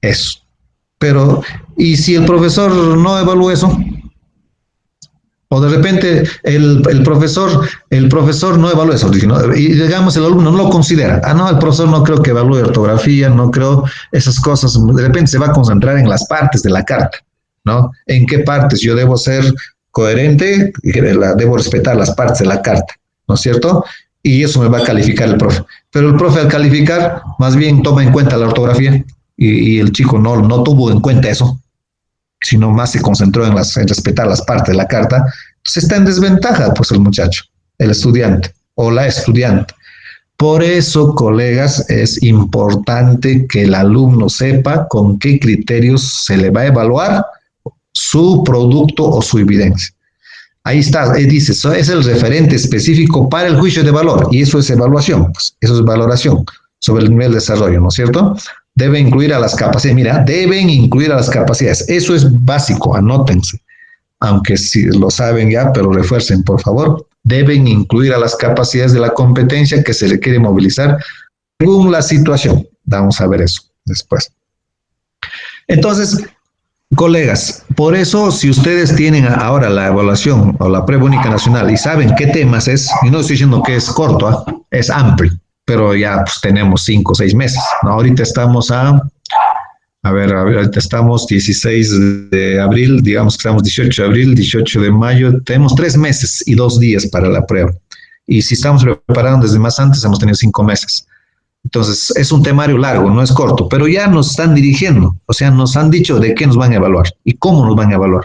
eso. Pero, ¿y si el profesor no evalúa eso? O de repente el profesor no evalúa eso, ¿no? Y digamos el alumno no lo considera. No, el profesor no creo que evalúe ortografía, no creo esas cosas. De repente se va a concentrar en las partes de la carta, ¿no? ¿En qué partes yo debo ser coherente? Debo respetar las partes de la carta, ¿no es cierto? Y eso me va a calificar el profe. Pero el profe al calificar, más bien toma en cuenta la ortografía y el chico no tuvo en cuenta eso, sino más se concentró en respetar las partes de la carta. Entonces está en desventaja, pues el muchacho, el estudiante o la estudiante. Por eso, colegas, es importante que el alumno sepa con qué criterios se le va a evaluar su producto o su evidencia. Ahí está, dice, eso es el referente específico para el juicio de valor, y eso es evaluación, pues, eso es valoración sobre el nivel de desarrollo, ¿no es cierto? Debe incluir a las capacidades, mira, deben incluir a las capacidades, eso es básico, anótense, aunque si lo saben ya, pero refuercen, por favor, deben incluir a las capacidades de la competencia que se requiere movilizar según la situación. Vamos a ver eso después. Entonces, colegas, por eso si ustedes tienen ahora la evaluación o la prueba única nacional y saben qué temas es, y no estoy diciendo que es corto, es amplio, pero ya pues, tenemos 5 o 6 meses, ¿no? Ahorita estamos ahorita estamos 16 de abril, digamos que estamos 18 de abril, 18 de mayo, tenemos 3 meses y 2 días para la prueba. Y si estamos preparando desde más antes, hemos tenido 5 meses. Entonces, es un temario largo, no es corto, pero ya nos están dirigiendo, o sea, nos han dicho de qué nos van a evaluar y cómo nos van a evaluar.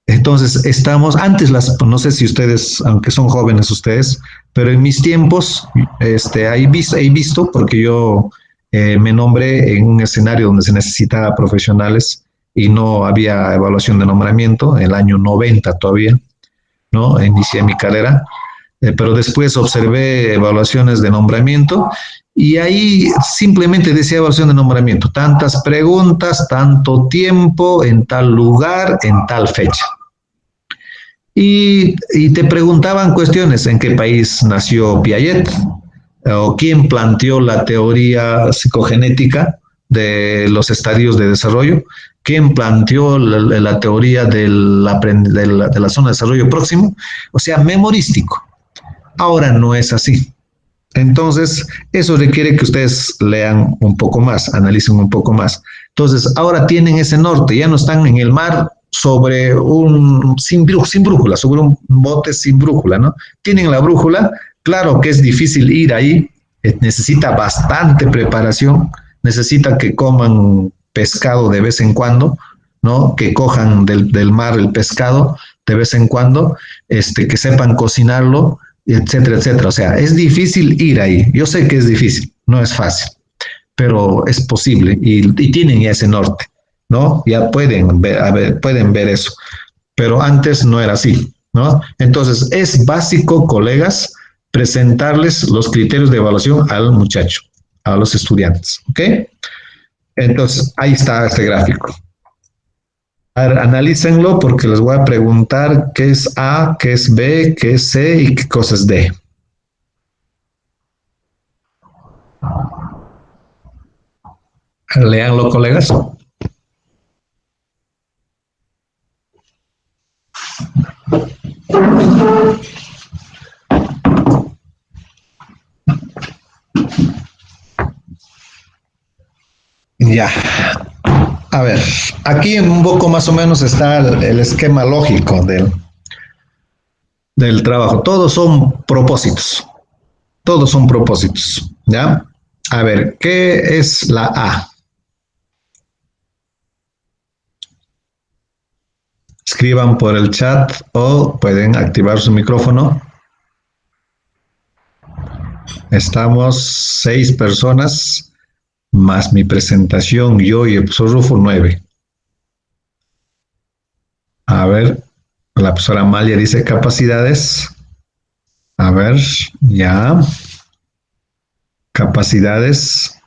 Entonces, no sé si ustedes, aunque son jóvenes ustedes, pero en mis tiempos, he visto, porque yo me nombré en un escenario donde se necesitaba profesionales y no había evaluación de nombramiento, en el año 90 todavía, ¿no? Inicié mi carrera, pero después observé evaluaciones de nombramiento y ahí simplemente decía evaluación de nombramiento, tantas preguntas, tanto tiempo, en tal lugar, en tal fecha. Y te preguntaban cuestiones, ¿en qué país nació Piaget? ¿O quién planteó la teoría psicogenética de los estadios de desarrollo? ¿Quién planteó la teoría de la zona de desarrollo próximo? O sea, memorístico. Ahora no es así. Entonces, eso requiere que ustedes lean un poco más, analicen un poco más. Entonces, ahora tienen ese norte, ya no están en el mar sobre sin brújula, sobre un bote sin brújula, ¿no? Tienen la brújula, claro que es difícil ir ahí, necesita bastante preparación, necesita que coman pescado de vez en cuando, ¿no? Que cojan del mar el pescado de vez en cuando, que sepan cocinarlo, etcétera, etcétera. O sea, es difícil ir ahí. Yo sé que es difícil, no es fácil, pero es posible y tienen ya ese norte, ¿no? Ya pueden ver eso, pero antes no era así, ¿no? Entonces, es básico, colegas, presentarles los criterios de evaluación al muchacho, a los estudiantes, ¿ok? Entonces, ahí está este gráfico. A ver, analícenlo porque les voy a preguntar qué es A, qué es B, qué es C y qué cosa es D. Leanlo, colegas. Ya. A ver, aquí un poco más o menos está el esquema lógico del trabajo. Todos son propósitos. todos son propósitos, ¿ya? A ver, ¿qué es la A? Escriban por el chat o pueden activar su micrófono. Estamos 6 personas, más mi presentación, yo y el profesor Rufo, 9. A ver, la profesora Amalia dice capacidades. A ver, ya. Capacidades.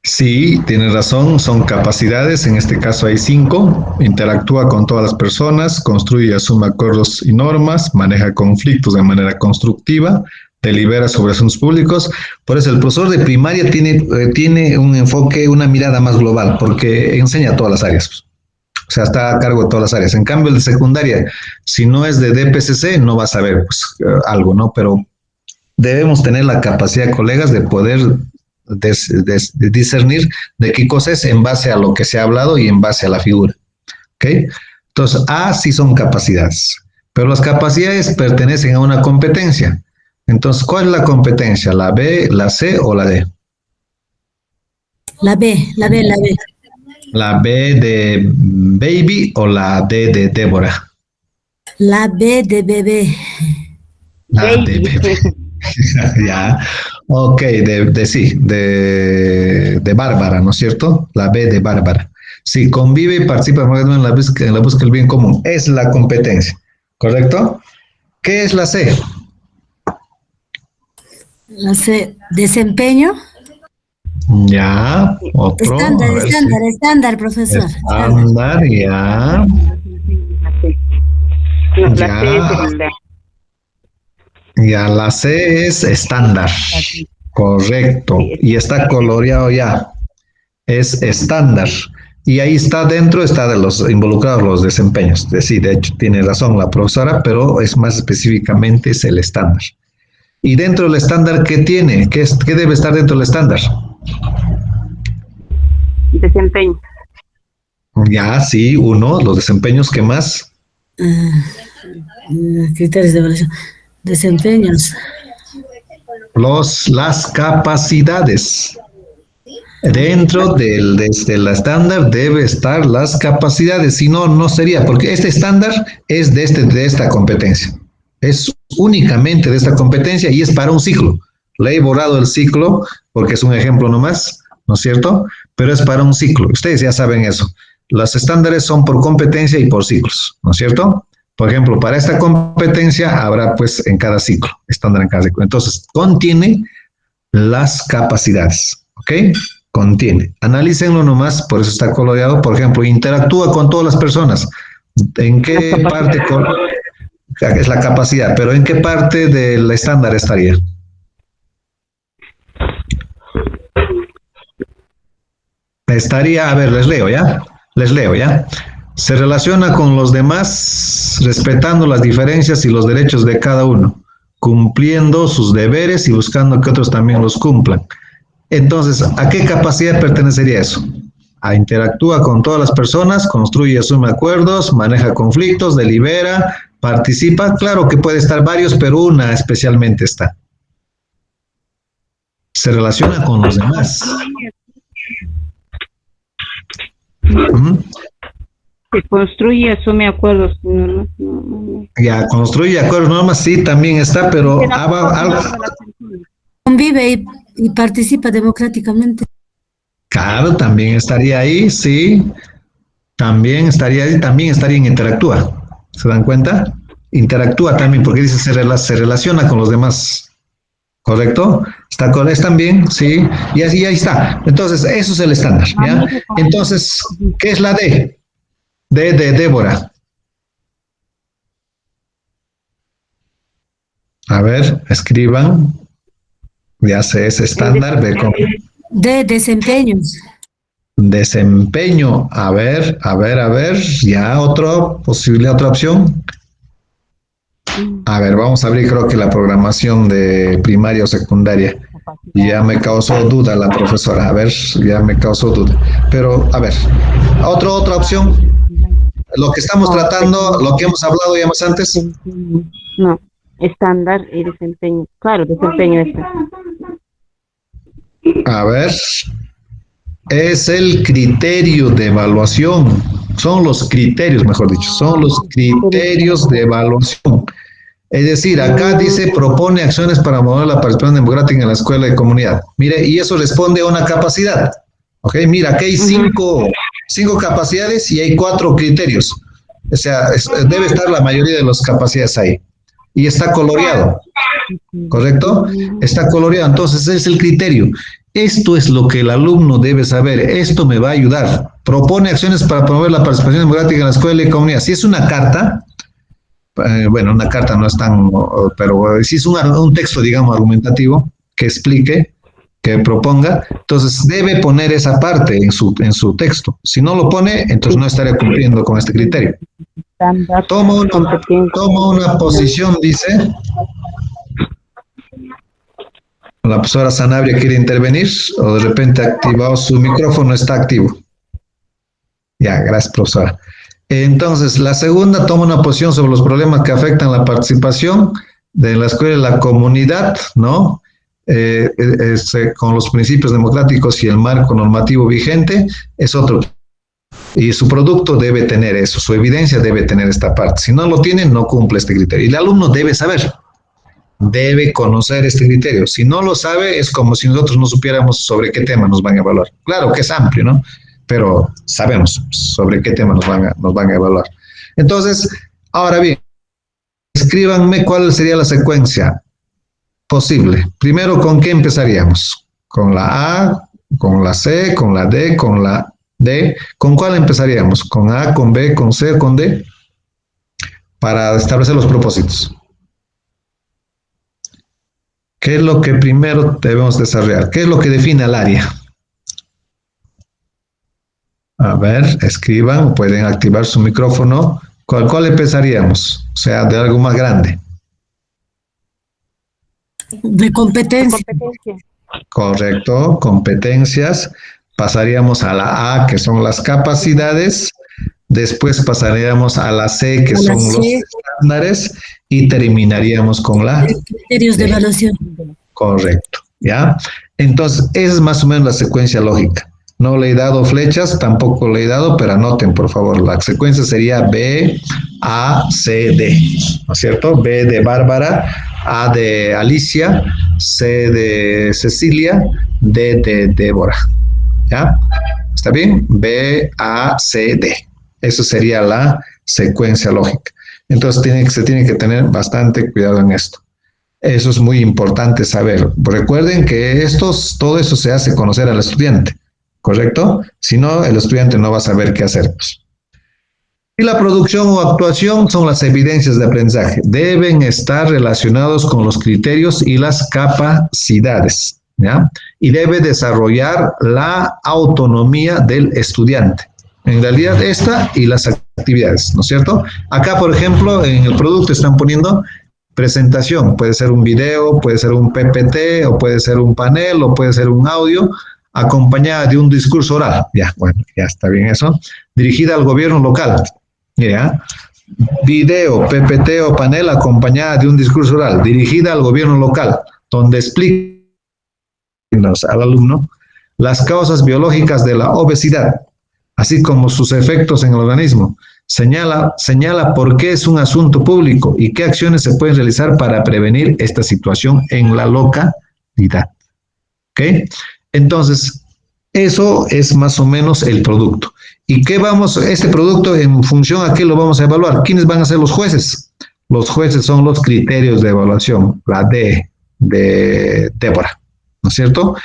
Sí, tienes razón, son capacidades, en este caso hay 5, interactúa con todas las personas, construye y asume acuerdos y normas, maneja conflictos de manera constructiva, delibera sobre asuntos públicos. Por eso el profesor de primaria tiene un enfoque, una mirada más global, porque enseña todas las áreas. O sea, está a cargo de todas las áreas. En cambio, el de secundaria, si no es de DPCC, no va a saber pues, algo, ¿no? Pero debemos tener la capacidad, colegas, de poder de discernir de qué cosa es en base a lo que se ha hablado y en base a la figura. ¿Ok? Entonces, A sí son capacidades, pero las capacidades pertenecen a una competencia. Entonces, ¿cuál es la competencia? ¿La B, la C o la D? La B, la B, la B. ¿La B de baby o la D de Débora? La B de bebé. La de bebé. Ya, ok, de Bárbara, ¿no es cierto? La B de Bárbara. Si convive y participa en la búsqueda del bien común, es la competencia, ¿correcto? ¿Qué es la C? La C, desempeño. Ya, otro. Estándar, profesor. Estándar, ya. Ya, la C es estándar. Correcto. Y está coloreado ya. Es estándar. Y ahí está dentro, está de los involucrados los desempeños. Sí, de hecho, tiene razón la profesora, pero es más específicamente es el estándar. Y dentro del estándar, ¿qué tiene? ¿Qué debe estar dentro del estándar? Desempeño. Ya, sí, uno, los desempeños, ¿qué más? Criterios de evaluación. Desempeños. Las capacidades. Dentro del estándar debe estar las capacidades, si no, no sería, porque este estándar es de esta competencia. Es únicamente de esta competencia y es para un ciclo. Le he borrado el ciclo porque es un ejemplo nomás, ¿no es cierto? Pero es para un ciclo. Ustedes ya saben eso. Los estándares son por competencia y por ciclos, ¿no es cierto? Por ejemplo, para esta competencia habrá pues en cada ciclo, estándar en cada ciclo. Entonces, contiene las capacidades, ¿ok? Contiene. Analícenlo nomás, por eso está coloreado. Por ejemplo, interactúa con todas las personas. ¿En qué parte? Es la capacidad, pero ¿en qué parte del estándar estaría? Estaría, a ver, les leo, ¿ya? Se relaciona con los demás respetando las diferencias y los derechos de cada uno, cumpliendo sus deberes y buscando que otros también los cumplan. Entonces, ¿a qué capacidad pertenecería eso? Interactúa con todas las personas, construye y asume acuerdos, maneja conflictos, delibera, participa. Claro que puede estar varios, pero una especialmente está. Se relaciona con los demás. Se construye, asume acuerdos. Ya, construye acuerdos, normas, sí, también está, pero Convive y participa democráticamente. Claro, también estaría ahí, sí. También estaría ahí, también estaría en interactúa. ¿Se dan cuenta? Interactúa también, porque dice se relaciona con los demás. ¿Correcto? ¿Está con él también? Sí. Y así ahí está. Entonces, eso es el estándar, ¿ya? Entonces, ¿qué es la D? D de Débora. A ver, escriban. Ya sé, es estándar. De desempeños. Desempeño. A ver. Ya, otra posibilidad, otra opción. A ver, vamos a abrir creo que la programación de primaria o secundaria. Ya me causó duda la profesora. A ver, ya me causó duda. Pero, a ver, otra opción. Lo que estamos tratando, lo que hemos hablado ya más antes. No. estándar y desempeño. Claro, desempeño este. A ver, es el criterio de evaluación. Son los criterios, mejor dicho, son los criterios de evaluación. Es decir, acá dice, propone acciones para promover la participación democrática en la escuela de comunidad. Mire, y eso responde a una capacidad. Ok, mira, aquí hay cinco capacidades y hay 4 criterios. O sea, debe estar la mayoría de las capacidades ahí. Y está coloreado, ¿correcto? Está coloreado, entonces ese es el criterio. Esto es lo que el alumno debe saber. Esto me va a ayudar. Propone acciones para promover la participación democrática en la escuela y comunidad. Si es una carta, bueno, una carta no es tan, pero si es un texto, digamos, argumentativo, que explique, que proponga, entonces debe poner esa parte en su texto. Si no lo pone, entonces no estaría cumpliendo con este criterio. Toma una posición, dice. La profesora Sanabria quiere intervenir o de repente activado su micrófono, está activo. Ya, gracias, profesora. Entonces, la segunda toma una posición sobre los problemas que afectan la participación de la escuela y la comunidad, ¿no? Con los principios democráticos y el marco normativo vigente, es otro. Y su producto debe tener eso, su evidencia debe tener esta parte. Si no lo tiene, no cumple este criterio. Y el alumno debe saber, debe conocer este criterio. Si no lo sabe, es como si nosotros no supiéramos sobre qué tema nos van a evaluar. Claro que es amplio, ¿no? Pero sabemos sobre qué tema nos van a evaluar. Entonces, ahora bien, escríbanme cuál sería la secuencia posible. Primero, ¿con qué empezaríamos? ¿Con la A, con la C, con la D, con la D? ¿Con cuál empezaríamos? ¿Con A, con B, con C, con D? Para establecer los propósitos. ¿Qué es lo que primero debemos desarrollar? ¿Qué es lo que define al área? A ver, escriban, pueden activar su micrófono. ¿Cuál empezaríamos? O sea, de algo más grande. De competencia. Correcto, competencias. Pasaríamos a la A, que son las capacidades. Después pasaríamos a la C, que son los estándares. Y terminaríamos con la criterios de evaluación. Correcto, ¿ya? Entonces, esa es más o menos la secuencia lógica. No le he dado flechas, tampoco le he dado, pero anoten, por favor. La secuencia sería B, A, C, D, ¿no es cierto? B de Bárbara, A de Alicia, C de Cecilia, D de Débora, ¿ya? ¿Está bien? B, A, C, D. Eso sería la secuencia lógica. Entonces se tiene que tener bastante cuidado en esto. Eso es muy importante saber. Recuerden que todo eso se hace conocer al estudiante, ¿correcto? Si no, el estudiante no va a saber qué hacer. Y la producción o actuación son las evidencias de aprendizaje. Deben estar relacionados con los criterios y las capacidades, ¿ya? Y debe desarrollar la autonomía del estudiante. En realidad esta y las actividades, ¿no es cierto? Acá, por ejemplo, en el producto están poniendo presentación. Puede ser un video, puede ser un PPT, o puede ser un panel, o puede ser un audio, acompañada de un discurso oral. Ya, bueno, ya está bien eso. Dirigida al gobierno local. Ya. Video, PPT o panel acompañada de un discurso oral, dirigida al gobierno local, donde explica al alumno las causas biológicas de la obesidad, así como sus efectos en el organismo. Señala por qué es un asunto público y qué acciones se pueden realizar para prevenir esta situación en la localidad. ¿Ok? Entonces, eso es más o menos el producto. ¿Y qué este producto, en función a qué lo vamos a evaluar? ¿Quiénes van a ser los jueces? Los jueces son los criterios de evaluación, la D de Débora, ¿no es cierto?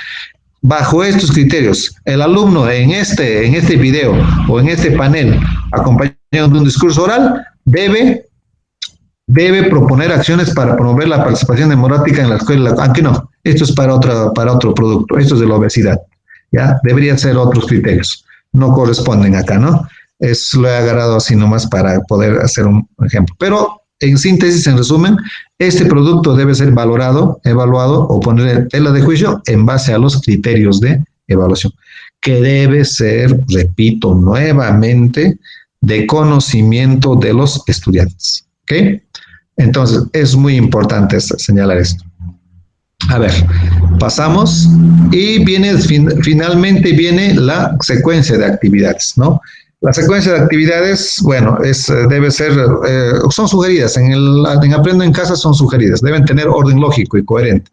Bajo estos criterios, el alumno en este video o en este panel, acompañado de un discurso oral, debe proponer acciones para promover la participación democrática en la escuela. Aunque no, esto es para otro producto, esto es de la obesidad, ¿ya? Deberían ser otros criterios, no corresponden acá, ¿no? Lo he agarrado así nomás para poder hacer un ejemplo. Pero, en síntesis, en resumen, este producto debe ser evaluado o poner tela de juicio en base a los criterios de evaluación, que debe ser, repito nuevamente, de conocimiento de los estudiantes, ¿ok? Entonces, es muy importante señalar esto. A ver, pasamos y finalmente viene la secuencia de actividades, ¿no? La secuencia de actividades, bueno, debe ser, son sugeridas, en Aprendo en Casa son sugeridas, deben tener orden lógico y coherente.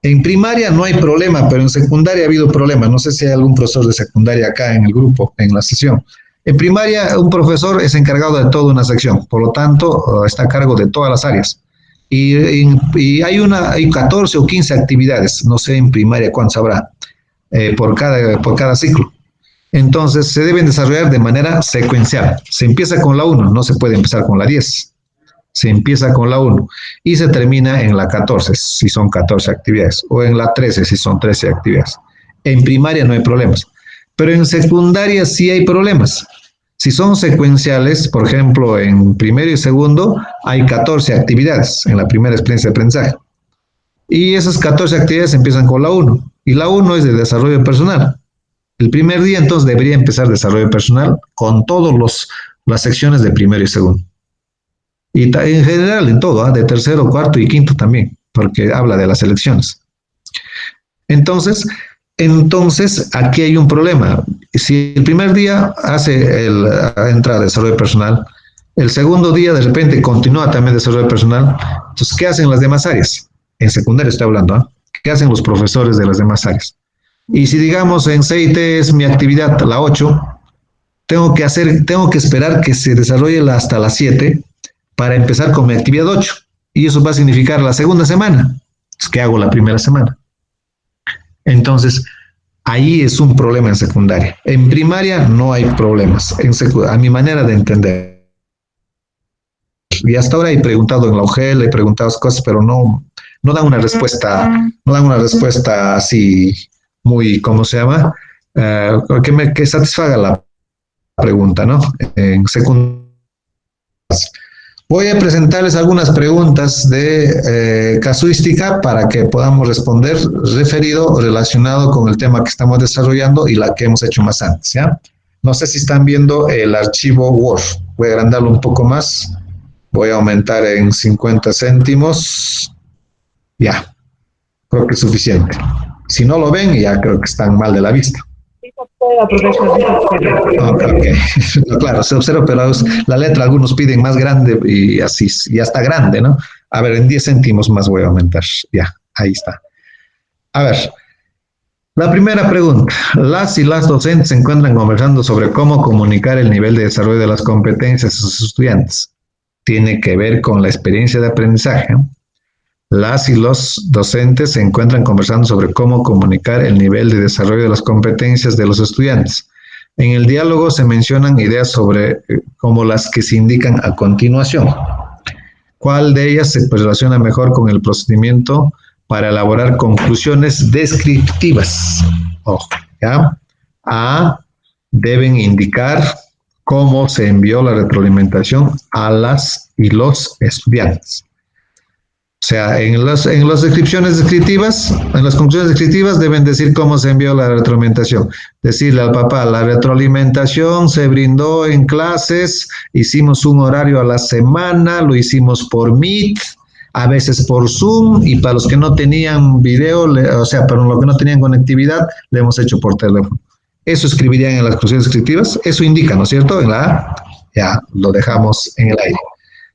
En primaria no hay problema, pero en secundaria ha habido problemas. No sé si hay algún profesor de secundaria acá en el grupo, en la sesión. En primaria, un profesor es encargado de toda una sección, por lo tanto, está a cargo de todas las áreas. Y hay 14 o 15 actividades, no sé en primaria cuántas habrá, por cada ciclo. Entonces, se deben desarrollar de manera secuencial. Se empieza con la 1, no se puede empezar con la 10. Se empieza con la 1 y se termina en la 14, si son 14 actividades, o en la 13, si son 13 actividades. En primaria no hay problemas, pero en secundaria sí hay problemas. Si son secuenciales, por ejemplo, en primero y segundo, hay 14 actividades en la primera experiencia de aprendizaje. Y esas 14 actividades empiezan con la 1, y la 1 es de desarrollo personal. El primer día, entonces, debería empezar desarrollo personal con todas las secciones de primero y segundo. Y en general, en todo, de tercero, cuarto y quinto también, porque habla de las elecciones. Entonces, aquí hay un problema. Si el primer día entra a desarrollo personal, el segundo día de repente continúa también desarrollo personal, entonces, ¿qué hacen las demás áreas? En secundaria estoy hablando, ¿eh? ¿Qué hacen los profesores de las demás áreas? Y si digamos en CIT es mi actividad la 8, tengo que esperar que se desarrolle hasta las 7 para empezar con mi actividad 8. Y eso va a significar la segunda semana. ¿Qué hago la primera semana? Entonces, ahí es un problema en secundaria. En primaria no hay problemas, a mi manera de entender. Y hasta ahora he preguntado en la UGEL, he preguntado cosas, pero no dan una respuesta, así muy, ¿cómo se llama? Que satisfaga la pregunta, ¿no? En secundaria. Voy a presentarles algunas preguntas de casuística para que podamos responder referido o relacionado con el tema que estamos desarrollando y la que hemos hecho más antes, ¿ya? No sé si están viendo el archivo Word. Voy a agrandarlo un poco más. Voy a aumentar en 50 céntimos. Ya, creo que es suficiente. Si no lo ven, ya creo que están mal de la vista. Okay. No, claro, se observa, pero la letra algunos piden más grande y así, ya está grande, ¿no? A ver, en 10 céntimos más voy a aumentar. Ya, ahí está. A ver, la primera pregunta. Las y las docentes se encuentran conversando sobre cómo comunicar el nivel de desarrollo de las competencias a sus estudiantes. Tiene que ver con la experiencia de aprendizaje. Las y los docentes se encuentran conversando sobre cómo comunicar el nivel de desarrollo de las competencias de los estudiantes. En el diálogo se mencionan ideas como las que se indican a continuación. ¿Cuál de ellas se relaciona mejor con el procedimiento para elaborar conclusiones descriptivas? Ojo, ¿ya? A, deben indicar cómo se envió la retroalimentación a las y los estudiantes. O sea, en las descripciones descriptivas, en las conclusiones descriptivas deben decir cómo se envió la retroalimentación. Decirle al papá, la retroalimentación se brindó en clases, hicimos un horario a la semana, lo hicimos por Meet, a veces por Zoom, y para los que no tenían video, para los que no tenían conectividad, le hemos hecho por teléfono. Eso escribirían en las conclusiones descriptivas, eso indica, ¿no es cierto? En la A, ya, lo dejamos en el aire.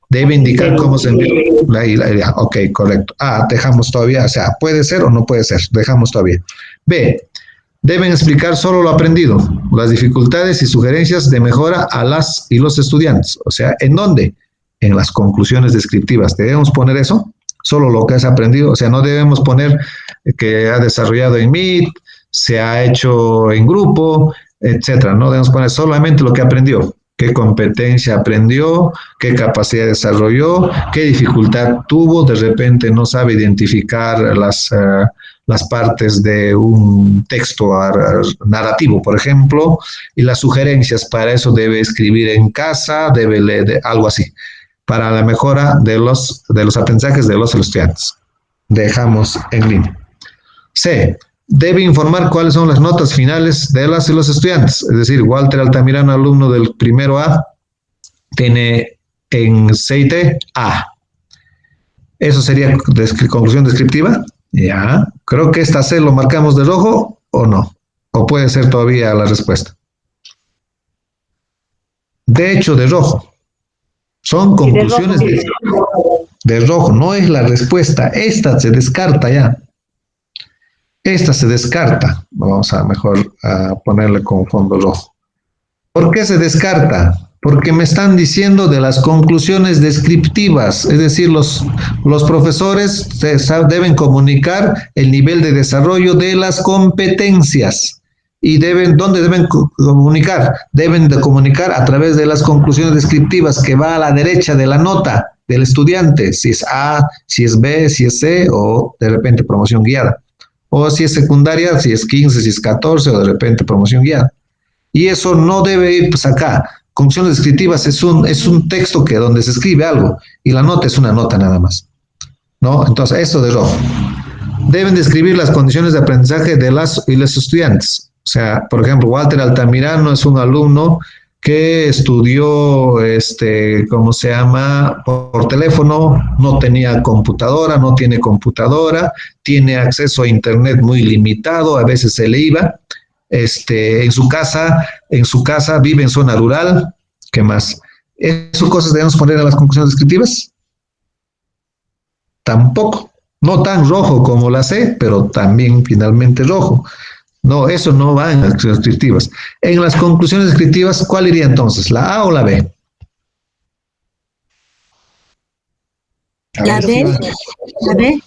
Debe indicar cómo se envió la idea. Ok, correcto. A, dejamos todavía, o sea, puede ser o no puede ser, dejamos todavía. B, deben explicar solo lo aprendido, las dificultades y sugerencias de mejora a las y los estudiantes. O sea, ¿en dónde? En las conclusiones descriptivas. ¿Debemos poner eso? Solo lo que has aprendido. O sea, no debemos poner que ha desarrollado en Meet, se ha hecho en grupo, etcétera. No debemos poner solamente lo que aprendió. Qué competencia aprendió, qué capacidad desarrolló, qué dificultad tuvo, de repente no sabe identificar las partes de un texto narrativo, por ejemplo, y las sugerencias para eso debe escribir en casa, debe leer algo así, para la mejora de los aprendizajes de los estudiantes. Dejamos en línea. C. Debe informar cuáles son las notas finales de las y los estudiantes. Es decir, Walter Altamirano, alumno del primero A, tiene en CIT A. Eso sería conclusión descriptiva. Ya, creo que esta C lo marcamos de rojo o no. O puede ser todavía la respuesta. De hecho, de rojo. Son conclusiones de rojo. No es la respuesta. Esta se descarta ya. Esta se descarta. Vamos a mejor a ponerle con fondo rojo. ¿Por qué se descarta? Porque me están diciendo de las conclusiones descriptivas, es decir, los profesores deben comunicar el nivel de desarrollo de las competencias. ¿Y dónde deben comunicar? Deben de comunicar a través de las conclusiones descriptivas que va a la derecha de la nota del estudiante, si es A, si es B, si es C o de repente promoción guiada. O si es secundaria, si es 15, si es 14 o de repente promoción guiada. Y eso no debe ir pues acá. Conclusiones descriptivas es un texto que donde se escribe algo y la nota es una nota nada más, ¿no? Entonces, eso de rojo. Deben describir las condiciones de aprendizaje de las y los estudiantes. O sea, por ejemplo, Walter Altamirano es un alumno que estudió, ¿cómo se llama? Por teléfono, no tenía computadora, no tiene computadora, tiene acceso a internet muy limitado, a veces se le iba. En su casa vive en zona rural. ¿Qué más? ¿Esas cosas debemos poner en las conclusiones descriptivas? Tampoco. No tan rojo como la C, pero también finalmente rojo. No, eso no va en las conclusiones descriptivas. En las conclusiones descriptivas, ¿cuál iría entonces? ¿La A o la B? La B. La B.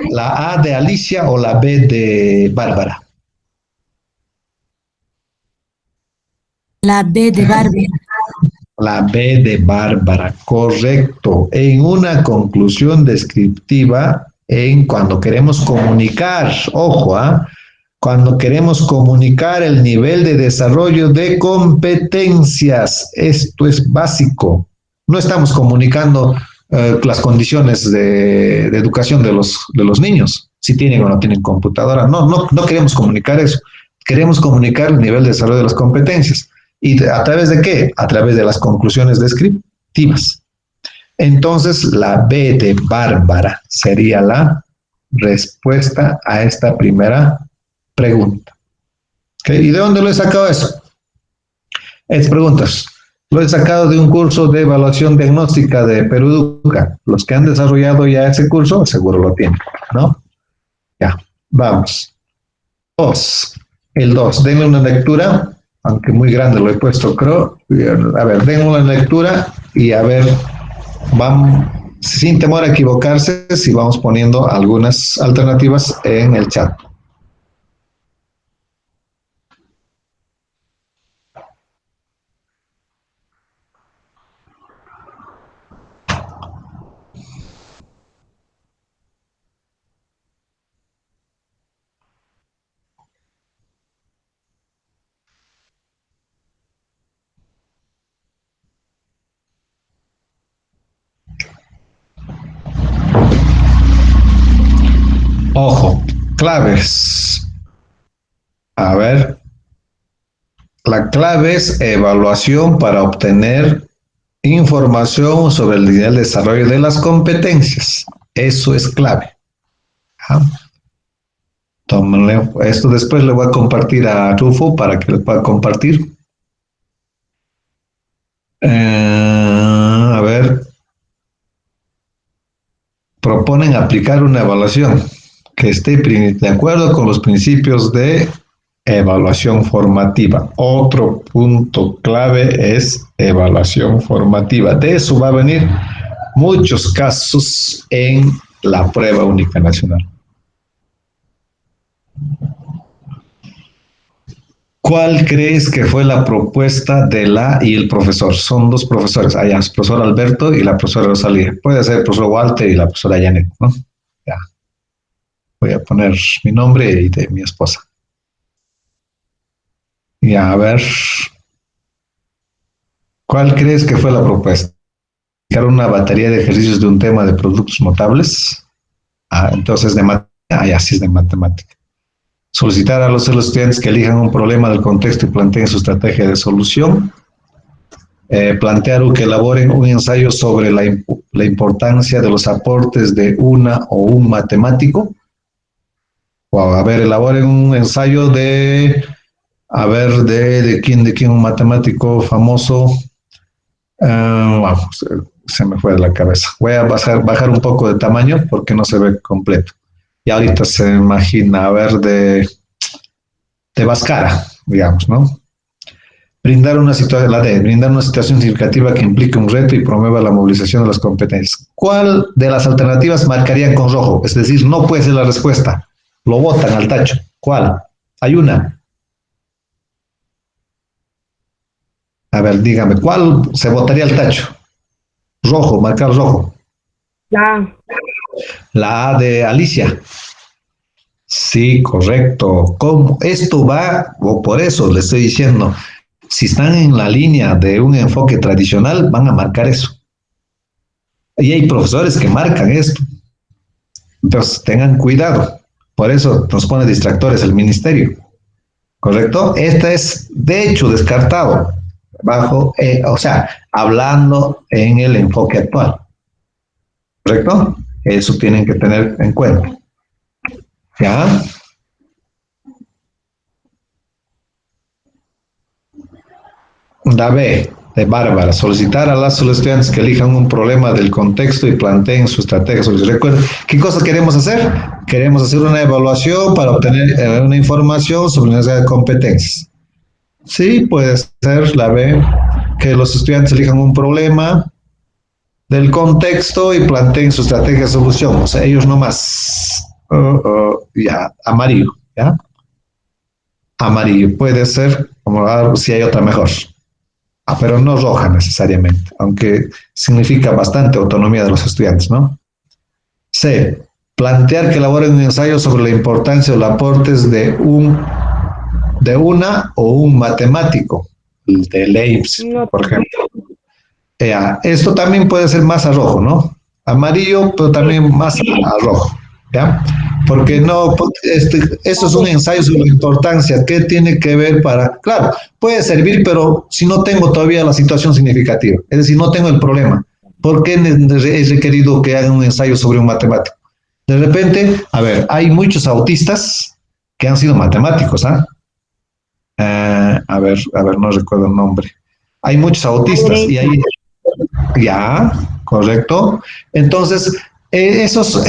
¿La A de Alicia o la B de Bárbara? La B de Bárbara. La B de Bárbara, correcto. En una conclusión descriptiva, cuando queremos comunicar, ojo, cuando queremos comunicar el nivel de desarrollo de competencias, esto es básico. No estamos comunicando las condiciones de educación de los niños, si tienen o no tienen computadora. No queremos comunicar eso. Queremos comunicar el nivel de desarrollo de las competencias. ¿Y a través de qué? A través de las conclusiones descriptivas. Entonces, la B de Bárbara sería la respuesta a esta primera pregunta. ¿Okay? ¿Y de dónde lo he sacado eso? Estas preguntas. Lo he sacado de un curso de evaluación diagnóstica de Perú Educa. Los que han desarrollado ya ese curso, seguro lo tienen, ¿no? Ya, vamos. El 2. Denle una lectura. Aunque muy grande lo he puesto, creo. A ver, den una lectura y a ver, vamos, sin temor a equivocarse, si vamos poniendo algunas alternativas en el chat. Ojo, claves. A ver, la clave es evaluación para obtener información sobre el nivel de desarrollo de las competencias. Eso es clave. Tómenle, esto después le voy a compartir a Rufo para que le pueda compartir. A ver, proponen aplicar una evaluación que esté de acuerdo con los principios de evaluación formativa. Otro punto clave es evaluación formativa. De eso va a venir muchos casos en la prueba única nacional. ¿Cuál crees que fue la propuesta de la y el profesor? Son dos profesores, allá, el profesor Alberto y la profesora Rosalía. Puede ser el profesor Walter y la profesora Janet, ¿no? Ya. Voy a poner mi nombre y de mi esposa. Y a ver, ¿cuál crees que fue la propuesta? ¿Crear una batería de ejercicios de un tema de productos notables? Entonces de matemática. Ya, sí es de matemática. Solicitar a los estudiantes que elijan un problema del contexto y planteen su estrategia de solución. plantear o que elaboren un ensayo sobre la importancia de los aportes de una o un matemático. O a ver, elaboren un ensayo a ver, de quién un matemático famoso. Vamos, se me fue de la cabeza. Voy a bajar un poco de tamaño porque no se ve completo. Y ahorita se imagina, a ver, de Bhaskara, digamos, ¿no? Brindar una situación significativa que implique un reto y promueva la movilización de las competencias. ¿Cuál de las alternativas marcarían con rojo? Es decir, no puede ser la respuesta. Lo botan al tacho. ¿Cuál? Hay una. A ver, dígame, ¿cuál se botaría al tacho? Rojo, marcar rojo. La, La A de Alicia. Sí, correcto. ¿Cómo? Esto va, o por eso le estoy diciendo, si están en la línea de un enfoque tradicional, van a marcar eso. Y hay profesores que marcan esto. Entonces, tengan cuidado. Por eso nos pone distractores el ministerio. ¿Correcto? Esta es, de hecho, descartado, o sea, hablando en el enfoque actual. ¿Correcto? Eso tienen que tener en cuenta. ¿Ya? La B, de Bárbara, solicitar a las estudiantes que elijan un problema del contexto y planteen su estrategia. Recuerden, ¿qué cosa queremos hacer? Queremos hacer una evaluación para obtener una información sobre una competencias. Sí, puede ser la B, que los estudiantes elijan un problema del contexto y planteen su estrategia de solución. O sea, ellos nomás, ya, amarillo, ¿ya? Amarillo, puede ser, como a ver si hay otra mejor. Pero no roja necesariamente, aunque significa bastante autonomía de los estudiantes, ¿no? C. Plantear que elaboren un ensayo sobre la importancia o los aportes de una o un matemático, el de Leibniz, no, por ejemplo. Esto también puede ser más a rojo, ¿no? Amarillo, pero también más a rojo, ¿ya? Porque no, esto es un ensayo sobre la importancia. ¿Qué tiene que ver para...? Claro, puede servir, pero si no tengo todavía la situación significativa, es decir, no tengo el problema, ¿por qué es requerido que hagan un ensayo sobre un matemático? De repente, a ver, hay muchos autistas que han sido matemáticos, ¿ah? A ver, no recuerdo el nombre. Hay muchos autistas y hay... Ya, correcto. Entonces, esos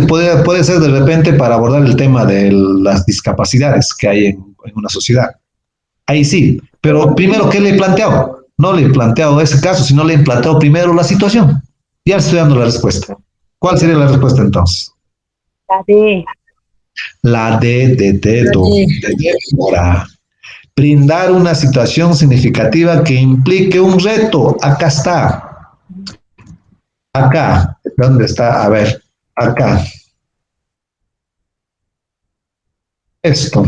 puede ser de repente para abordar el tema de las discapacidades que hay en una sociedad. Ahí sí, pero primero, ¿qué le he planteado? No le he planteado ese caso, sino le he planteado primero la situación. Ya estoy dando la respuesta. ¿Cuál sería la respuesta entonces? la D. La D de dedo, de Débora. Brindar una situación significativa que implique un reto. Acá está. Acá. ¿Dónde está? A ver. Acá. Esto.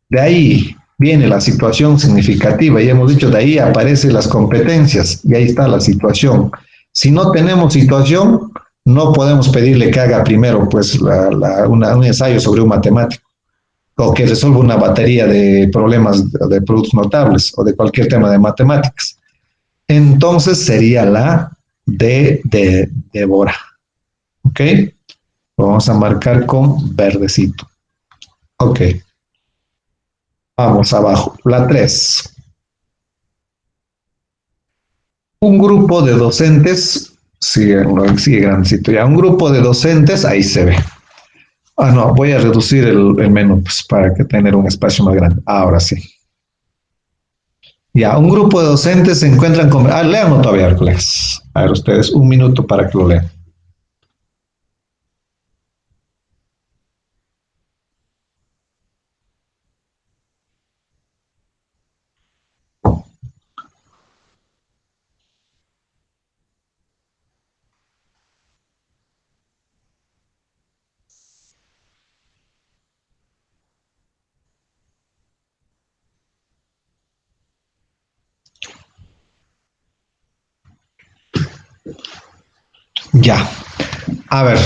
De ahí viene la situación significativa. Ya hemos dicho, de ahí aparecen las competencias. Y ahí está la situación. Si no tenemos situación, no podemos pedirle que haga primero pues un ensayo sobre un matemático o que resuelva una batería de problemas de productos notables o de cualquier tema de matemáticas. Entonces sería la de Débora. ¿Ok? Lo vamos a marcar con verdecito. Ok. Vamos abajo. La 3. Un grupo de docentes, sigue grandecito ya, un grupo de docentes, ahí se ve. No, voy a reducir el menú pues, para que tener un espacio más grande. Ahora sí. Ya, un grupo de docentes se encuentran con... lean todavía, Hércules. A ver, ustedes, un minuto para que lo lean. Ya. A ver,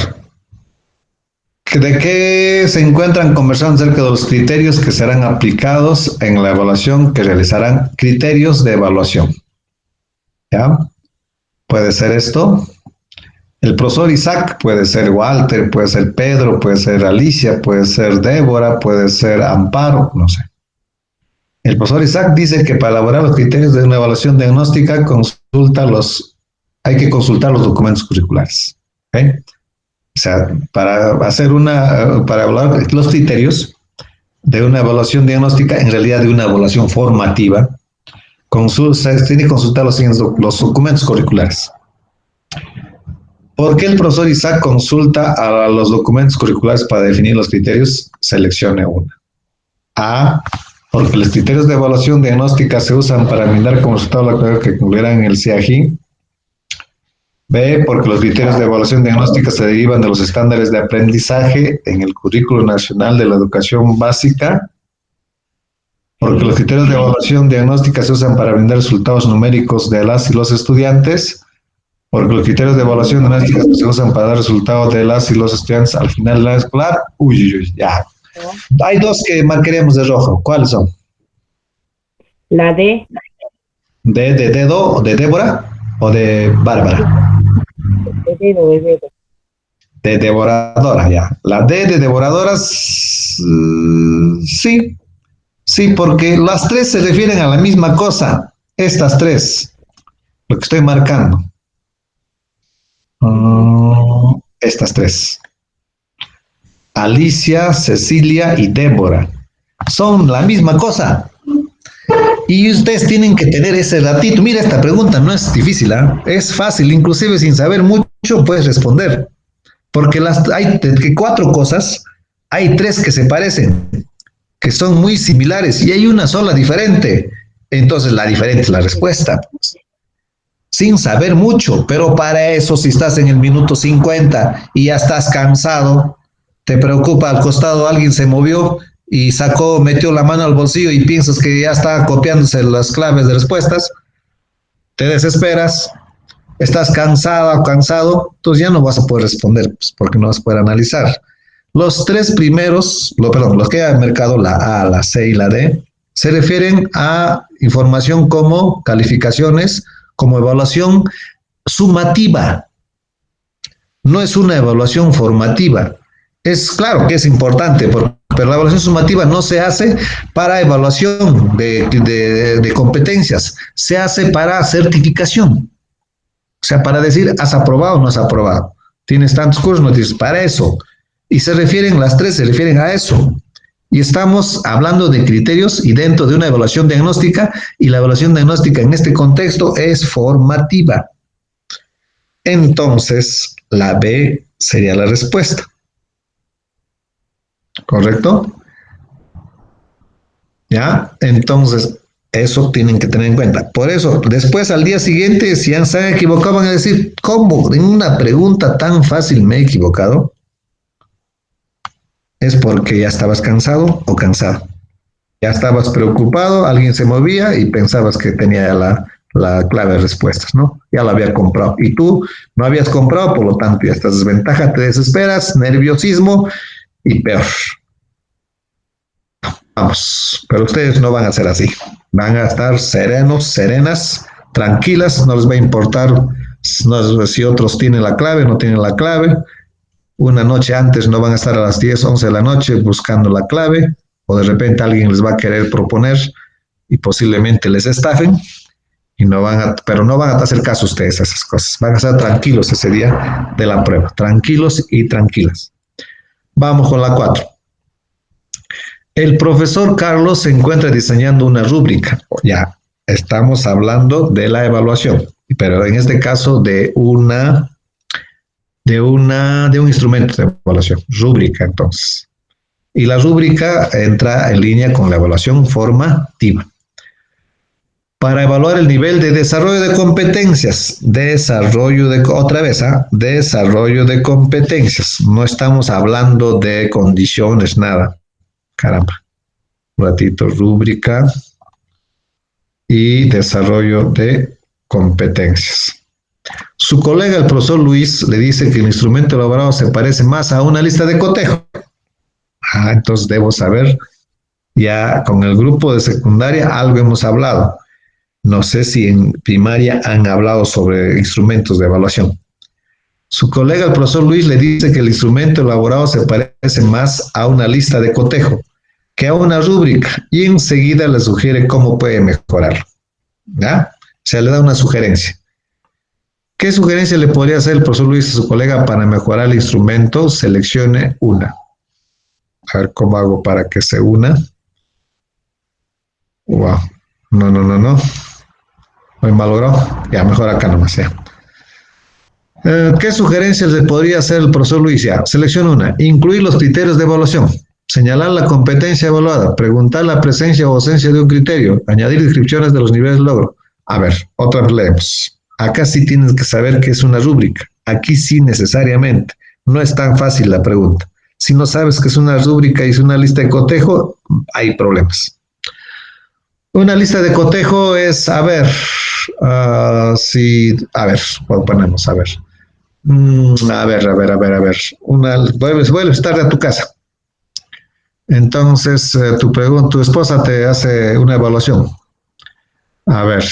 ¿De qué se encuentran conversando acerca de los criterios que serán aplicados en la evaluación que realizarán? Criterios de evaluación. ¿Ya? Puede ser esto. El profesor Isaac, puede ser Walter, puede ser Pedro, puede ser Alicia, puede ser Débora, puede ser Amparo, no sé. El profesor Isaac dice que para elaborar los criterios de una evaluación diagnóstica hay que consultar los documentos curriculares. ¿Okay? O sea, para evaluar los criterios de una evaluación diagnóstica, en realidad de una evaluación formativa, se tiene que consultar los documentos curriculares. ¿Por qué el profesor Isaac consulta a los documentos curriculares para definir los criterios? Seleccione una. A, porque los criterios de evaluación diagnóstica se usan para brindar como resultado la prueba que concluirán en el CIAGI. B, porque los criterios de evaluación diagnóstica se derivan de los estándares de aprendizaje en el Currículo Nacional de la Educación Básica. Porque los criterios de evaluación diagnóstica se usan para brindar resultados numéricos de las y los estudiantes. Porque los criterios de evaluación diagnóstica se usan para dar resultados de las y los estudiantes al final de la escolar. Ya. Hay dos que marcaremos de rojo. ¿Cuáles son? La D. ¿D de dedo, de Débora o de Bárbara? De dedo, de dedo. De devoradora, ya. La D de devoradoras, sí. Sí, porque las tres se refieren a la misma cosa. Estas tres, lo que estoy marcando. Estas tres. Alicia, Cecilia y Débora. Son la misma cosa. Y ustedes tienen que tener ese ratito. Mira, esta pregunta no es difícil, ¿eh? Es fácil, inclusive sin saber mucho puedes responder. Porque hay de 4 cosas, hay 3 que se parecen, que son muy similares, y hay una sola diferente. Entonces la diferente es la respuesta. Sin saber mucho, pero para eso, si estás en el minuto 50 y ya estás cansado, te preocupa, al costado alguien se movió y metió la mano al bolsillo y piensas que ya está copiándose las claves de respuestas, te desesperas, estás cansada o cansado, entonces ya no vas a poder responder, pues, porque no vas a poder analizar. Los 3 primeros, los que han marcado la A, la C y la D, se refieren a información como calificaciones, como evaluación sumativa. No es una evaluación formativa. Es claro que es importante, pero la evaluación sumativa no se hace para evaluación de competencias, se hace para certificación. O sea, para decir, ¿has aprobado o no has aprobado? Tienes tantos cursos, no tienes para eso. Y las 3 se refieren a eso. Y estamos hablando de criterios y dentro de una evaluación diagnóstica, y la evaluación diagnóstica en este contexto es formativa. Entonces, la B sería la respuesta. ¿Correcto? ¿Ya? Entonces, eso tienen que tener en cuenta. Por eso, después al día siguiente, si ya se han equivocado, van a decir, ¿cómo? En una pregunta tan fácil me he equivocado. Es porque ya estabas cansado o cansado. Ya estabas preocupado, alguien se movía y pensabas que tenía la clave de respuestas, ¿no? Ya la había comprado. Y tú no habías comprado, por lo tanto ya estás desventaja, te desesperas, nerviosismo y peor. Vamos, pero ustedes no van a ser así. Van a estar serenos, serenas, tranquilas, no les va a importar si otros tienen la clave, no tienen la clave. Una noche antes no van a estar a las 10, 11 de la noche buscando la clave, o de repente alguien les va a querer proponer y posiblemente les estafen, pero no van a hacer caso ustedes a esas cosas. Van a estar tranquilos ese día de la prueba, tranquilos y tranquilas. Vamos con la 4. El profesor Carlos se encuentra diseñando una rúbrica. Ya, estamos hablando de la evaluación, pero en este caso de un instrumento de evaluación, rúbrica entonces. Y la rúbrica entra en línea con la evaluación formativa. Para evaluar el nivel de desarrollo de competencias, desarrollo de competencias. No estamos hablando de condiciones, nada. Caramba. Un ratito, rúbrica y desarrollo de competencias. Su colega, el profesor Luis, le dice que el instrumento elaborado se parece más a una lista de cotejo. Entonces debo saber, ya con el grupo de secundaria algo hemos hablado. No sé si en primaria han hablado sobre instrumentos de evaluación. Su colega, el profesor Luis, le dice que el instrumento elaborado se parece más a una lista de cotejo que a una rúbrica y enseguida le sugiere cómo puede mejorarlo. ¿Ya? O sea, le da una sugerencia. ¿Qué sugerencia le podría hacer el profesor Luis a su colega para mejorar el instrumento? Seleccione una. A ver cómo hago para que se una. Wow. No. Muy mal logrado. Ya, mejor acá nomás, ya. ¿Qué sugerencias le podría hacer el profesor Luis? Ya, selecciona una. Incluir los criterios de evaluación. Señalar la competencia evaluada. Preguntar la presencia o ausencia de un criterio. Añadir descripciones de los niveles de logro. A ver, otra vez leemos. Acá sí tienes que saber qué es una rúbrica. Aquí sí necesariamente. No es tan fácil la pregunta. Si no sabes qué es una rúbrica y es una lista de cotejo, hay problemas. Una lista de cotejo es, a ver, ponemos, a ver. A ver. Vuelves tarde a tu casa. Entonces, tu esposa te hace una evaluación. A ver,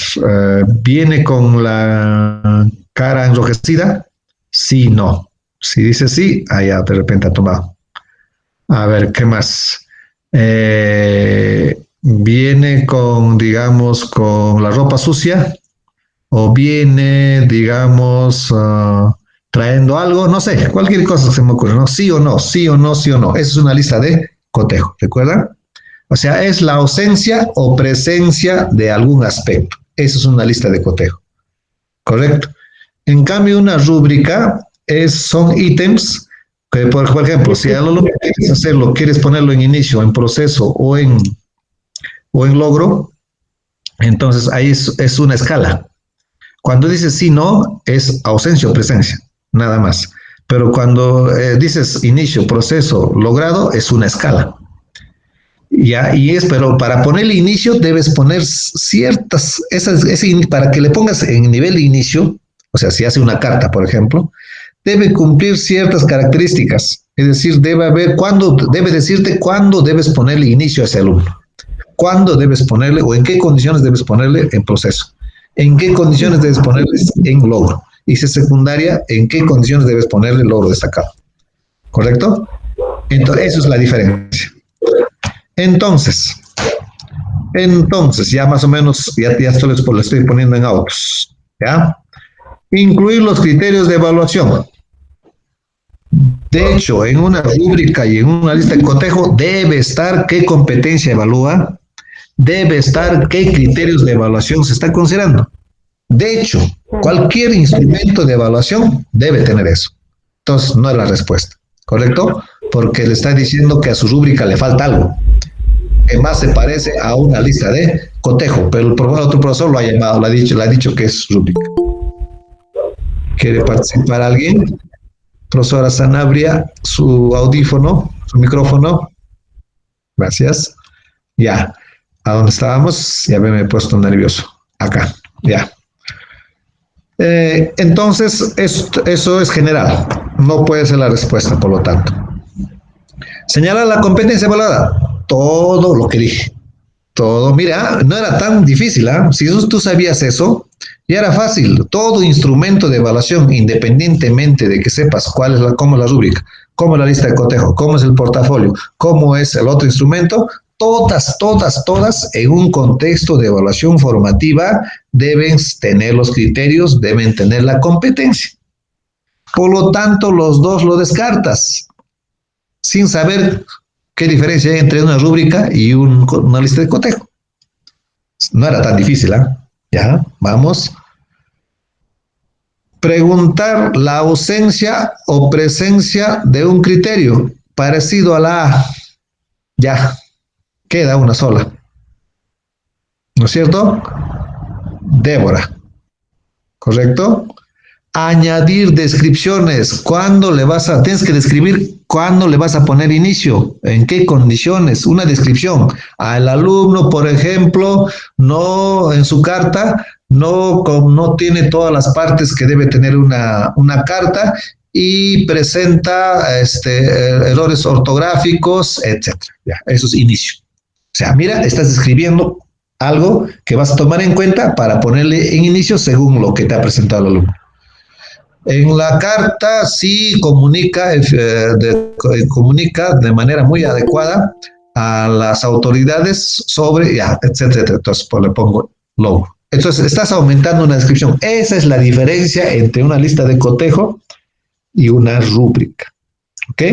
¿viene con la cara enrojecida? Sí, no. Si dice sí, allá de repente ha tomado. A ver, ¿qué más? ¿Viene con, digamos, con la ropa sucia? ¿O viene, digamos, trayendo algo? No sé, cualquier cosa que se me ocurre, ¿no? Sí o no. Esa es una lista de cotejo, ¿recuerdan? O sea, es la ausencia o presencia de algún aspecto. Esa es una lista de cotejo. ¿Correcto? En cambio, una rúbrica son ítems que, por ejemplo, si algo lo quieres hacerlo, quieres ponerlo en inicio, en proceso o en logro, entonces ahí es una escala. Cuando dices sí, no, es ausencia o presencia, nada más. Pero cuando dices inicio, proceso, logrado, es una escala. Ya, pero para ponerle inicio debes poner ciertas, para que le pongas en nivel de inicio, o sea, si hace una carta, por ejemplo, debe cumplir ciertas características. Es decir, debe decirte cuándo debes ponerle inicio a ese alumno. Cuándo debes ponerle o en qué condiciones debes ponerle en proceso. En qué condiciones debes ponerle en logro. Y si es secundaria, en qué condiciones debes ponerle logro destacado. ¿Correcto? Entonces, eso es la diferencia. Entonces, ya más o menos, ya le estoy poniendo en autos, ¿ya? Incluir los criterios de evaluación. De hecho, en una rúbrica y en una lista de cotejo debe estar qué competencia evalúa, debe estar qué criterios de evaluación se está considerando. De hecho, cualquier instrumento de evaluación debe tener eso. Entonces, no es la respuesta, ¿correcto? Porque le está diciendo que a su rúbrica le falta algo que más se parece a una lista de cotejo, pero el otro profesor lo ha llamado, le ha dicho que es rúbrica. ¿Quiere participar alguien? Profesora Sanabria, su audífono, su micrófono. Gracias. Ya. ¿A dónde estábamos? Ya me he puesto nervioso. Acá. Ya. Entonces, eso es general. No puede ser la respuesta, por lo tanto. Señala la competencia evaluada. Todo lo que dije. Todo. Mira, no era tan difícil, ¿ah? Si tú sabías eso, ya era fácil. Todo instrumento de evaluación, independientemente de que sepas cómo es la rúbrica, cómo es la lista de cotejo, cómo es el portafolio, cómo es el otro instrumento, todas en un contexto de evaluación formativa deben tener los criterios, deben tener la competencia. Por lo tanto, los dos lo descartas, sin saber qué diferencia hay entre una rúbrica y una lista de cotejo. No era tan difícil, ¿ah? Ya, vamos. Preguntar la ausencia o presencia de un criterio parecido a la A. Ya, queda una sola. ¿No es cierto? Débora. ¿Correcto? Añadir descripciones. Tienes que describir cuándo le vas a poner inicio, en qué condiciones, una descripción. Al alumno, por ejemplo, no en su carta, no tiene todas las partes que debe tener una carta y presenta errores ortográficos, etcétera. Ya, eso es inicio. O sea, mira, estás escribiendo algo que vas a tomar en cuenta para ponerle en inicio según lo que te ha presentado el alumno. En la carta sí comunica de manera muy adecuada a las autoridades sobre, ya, etcétera. Entonces, pues le pongo logo. Entonces, estás aumentando una descripción. Esa es la diferencia entre una lista de cotejo y una rúbrica. ¿Ok?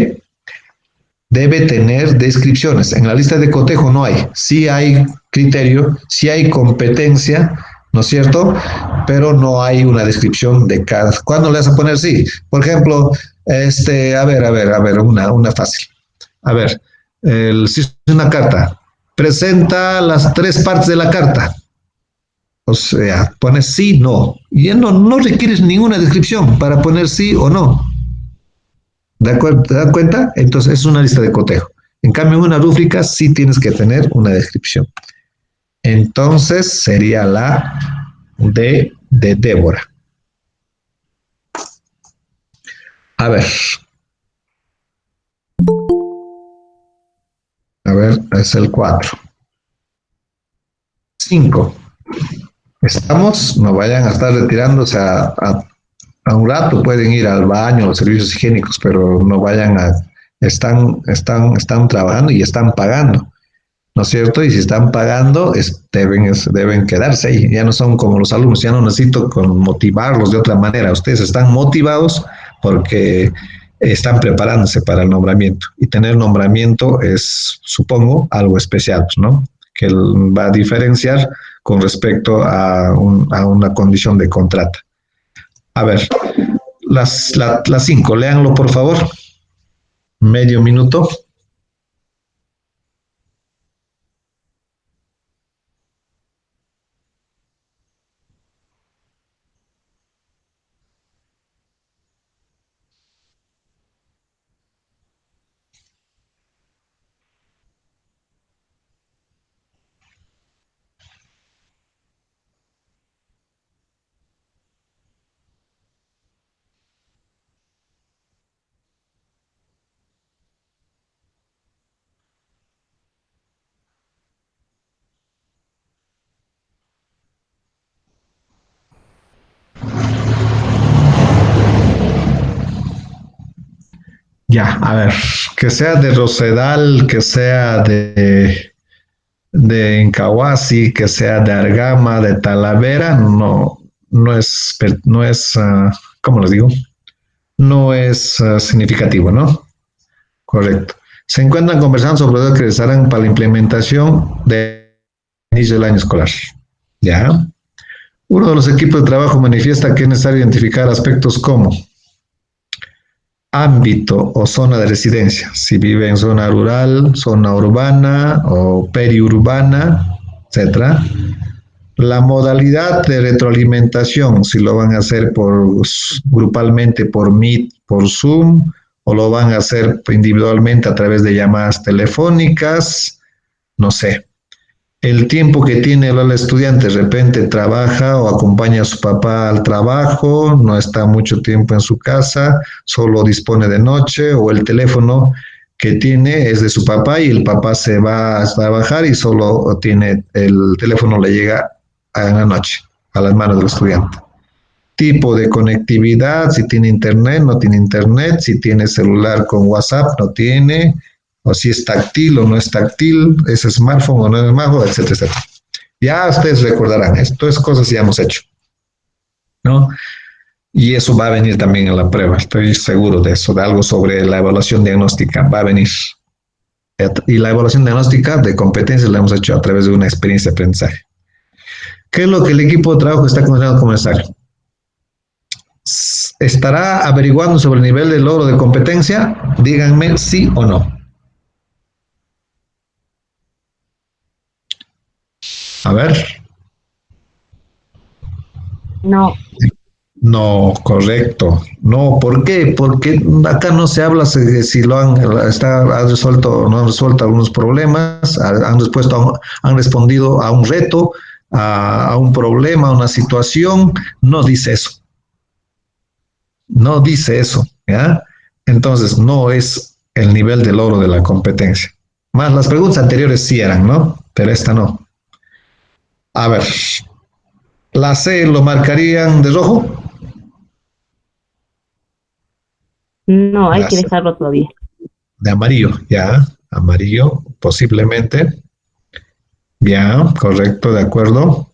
Debe tener descripciones. En la lista de cotejo no hay. Sí hay criterio, sí hay competencia, ¿no es cierto? Pero no hay una descripción de cada. ¿Cuándo le vas a poner sí? Por ejemplo, a ver, una fácil. A ver, si es una carta, presenta las 3 partes de la carta. O sea, pones sí, no. Y ya no requieres ninguna descripción para poner sí o no. ¿De acuerdo? ¿Te das cuenta? Entonces es una lista de cotejo. En cambio, en una rúbrica sí tienes que tener una descripción. Entonces sería la D de Débora. A ver, es el 4. 5. Estamos, no vayan a estar retirándose a un rato, pueden ir al baño, los servicios higiénicos, pero no vayan están trabajando y están pagando, ¿no es cierto? Y si están pagando, deben quedarse ahí. Ya no son como los alumnos, ya no necesito motivarlos de otra manera. Ustedes están motivados porque están preparándose para el nombramiento. Y tener nombramiento es, supongo, algo especial, ¿no? Que va a diferenciar con respecto a una condición de contrato. A ver, las 5, léanlo por favor. Medio minuto. Ya, a ver, que sea de Rosedal, que sea de Incahuasi, que sea de Argama, de Talavera, no es, ¿cómo les digo? No es significativo, ¿no? Correcto. Se encuentran conversando sobre lo que realizarán para la implementación del inicio del año escolar. ¿Ya? Uno de los equipos de trabajo manifiesta que es necesario identificar aspectos como ámbito o zona de residencia, si vive en zona rural, zona urbana o periurbana, etcétera. La modalidad de retroalimentación, si lo van a hacer grupalmente por Meet, por Zoom, o lo van a hacer individualmente a través de llamadas telefónicas, no sé. El tiempo que tiene el estudiante, de repente trabaja o acompaña a su papá al trabajo, no está mucho tiempo en su casa, solo dispone de noche, o el teléfono que tiene es de su papá y el papá se va a trabajar y solo tiene el teléfono, le llega en la noche a las manos del estudiante. Tipo de conectividad, si tiene internet, no tiene internet, si tiene celular con WhatsApp, no tiene, o si es táctil o no es táctil, es smartphone o no es smartphone, etcétera, etcétera. Ya ustedes recordarán, esto es cosas que ya hemos hecho, ¿no? Y eso va a venir también en la prueba, estoy seguro de eso, de algo sobre la evaluación diagnóstica, va a venir. Y la evaluación diagnóstica de competencias la hemos hecho a través de una experiencia de aprendizaje. ¿Qué es lo que el equipo de trabajo está considerando como necesario? ¿Estará averiguando sobre el nivel de logro de competencia? Díganme sí o no. A ver. No. No, correcto. No, ¿por qué? Porque acá no se habla si lo han resuelto o no han resuelto algunos problemas, han respondido a un reto, a un problema, a una situación, no dice eso. No dice eso, ¿ya? Entonces, no es el nivel de logro de la competencia. Más las preguntas anteriores sí eran, ¿no? Pero esta no. A ver, la C lo marcarían de rojo. No, hay La que C dejarlo todavía. de amarillo, ya. Amarillo, posiblemente. Ya, correcto, de acuerdo.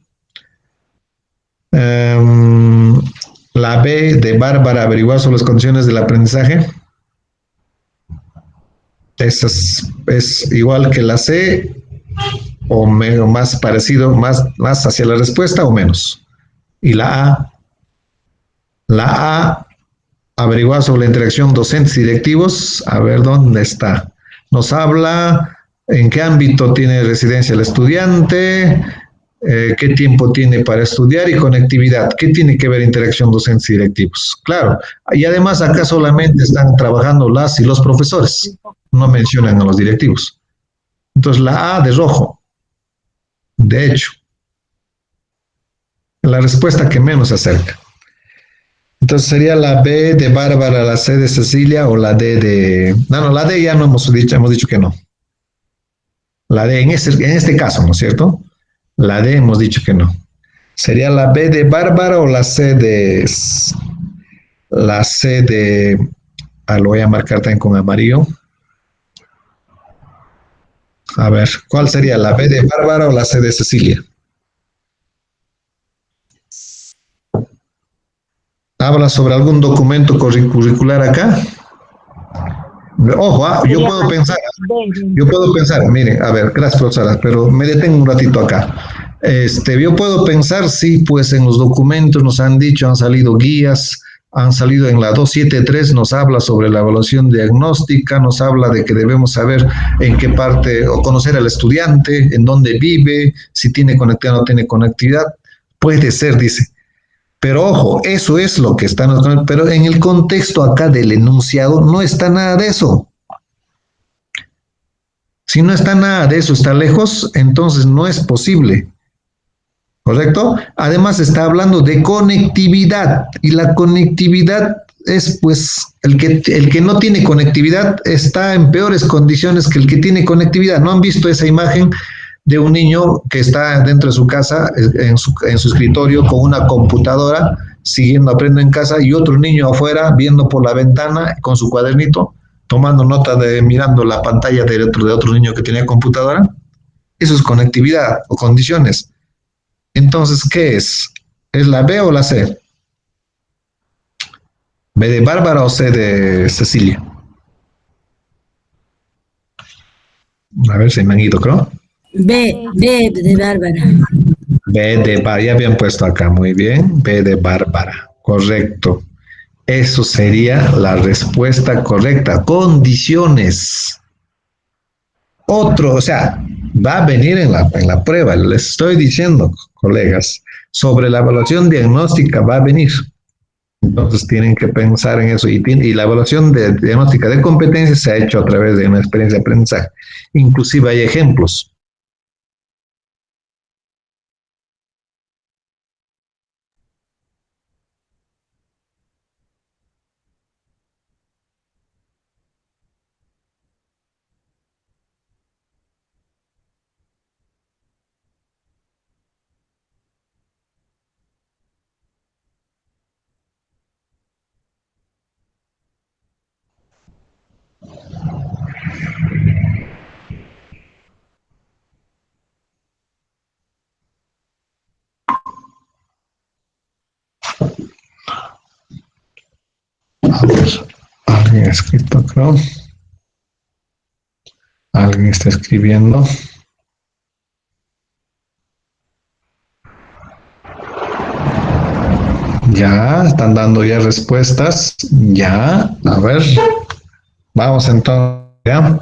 La B de Bárbara, averiguar sobre las condiciones del aprendizaje. Esa es igual que la C, o más parecido, más hacia la respuesta o menos. Y la A, averiguar sobre la interacción docentes y directivos, a ver dónde está. Nos habla en qué ámbito tiene residencia el estudiante, qué tiempo tiene para estudiar y conectividad. ¿Qué tiene que ver interacción docentes y directivos? Claro, y además acá solamente están trabajando las y los profesores, no mencionan a los directivos. Entonces la A de rojo, de hecho, la respuesta que menos se acerca. Entonces sería la B de Bárbara, la C de Cecilia o la D de... No, la D ya no hemos dicho que no. La D en este caso, ¿no es cierto? La D hemos dicho que no. ¿Sería la B de Bárbara o la C de... La C de... lo voy a marcar también con amarillo. A ver, ¿cuál sería? ¿La B de Bárbara o la C de Cecilia? ¿Habla sobre algún documento curricular acá? Ojo, yo puedo pensar, miren, a ver, gracias profesora, pero me detengo un ratito acá. Yo puedo pensar, sí, pues en los documentos nos han dicho, han salido guías, han salido en la 273, nos habla sobre la evaluación diagnóstica, nos habla de que debemos saber en qué parte, o conocer al estudiante, en dónde vive, si tiene conectividad o no tiene conectividad. Puede ser, dice. Pero ojo, eso es lo que está, pero en el contexto acá del enunciado no está nada de eso. Si no está nada de eso, está lejos, entonces no es posible. ¿Correcto? Además está hablando de conectividad y la conectividad es pues el que no tiene conectividad está en peores condiciones que el que tiene conectividad. ¿No han visto esa imagen de un niño que está dentro de su casa, en su escritorio, con una computadora, aprendiendo en casa, y otro niño afuera, viendo por la ventana, con su cuadernito, tomando nota mirando la pantalla de otro niño que tenía computadora? Eso es conectividad o condiciones. Entonces, ¿qué es? ¿Es la B o la C? ¿B de Bárbara o C de Cecilia? A ver, se me han ido, creo. B de Bárbara. B de Bárbara, ya habían puesto acá, muy bien. B de Bárbara, correcto. Eso sería la respuesta correcta. Condiciones. O sea, va a venir en la prueba, les estoy diciendo, colegas, sobre la evaluación diagnóstica va a venir. Entonces tienen que pensar en eso. Y la evaluación de diagnóstica de competencias se ha hecho a través de una experiencia de aprendizaje. Inclusive hay ejemplos. A ver, alguien ha escrito, creo. Alguien está escribiendo. Ya, están dando ya respuestas. Ya, a ver. Vamos entonces, ya.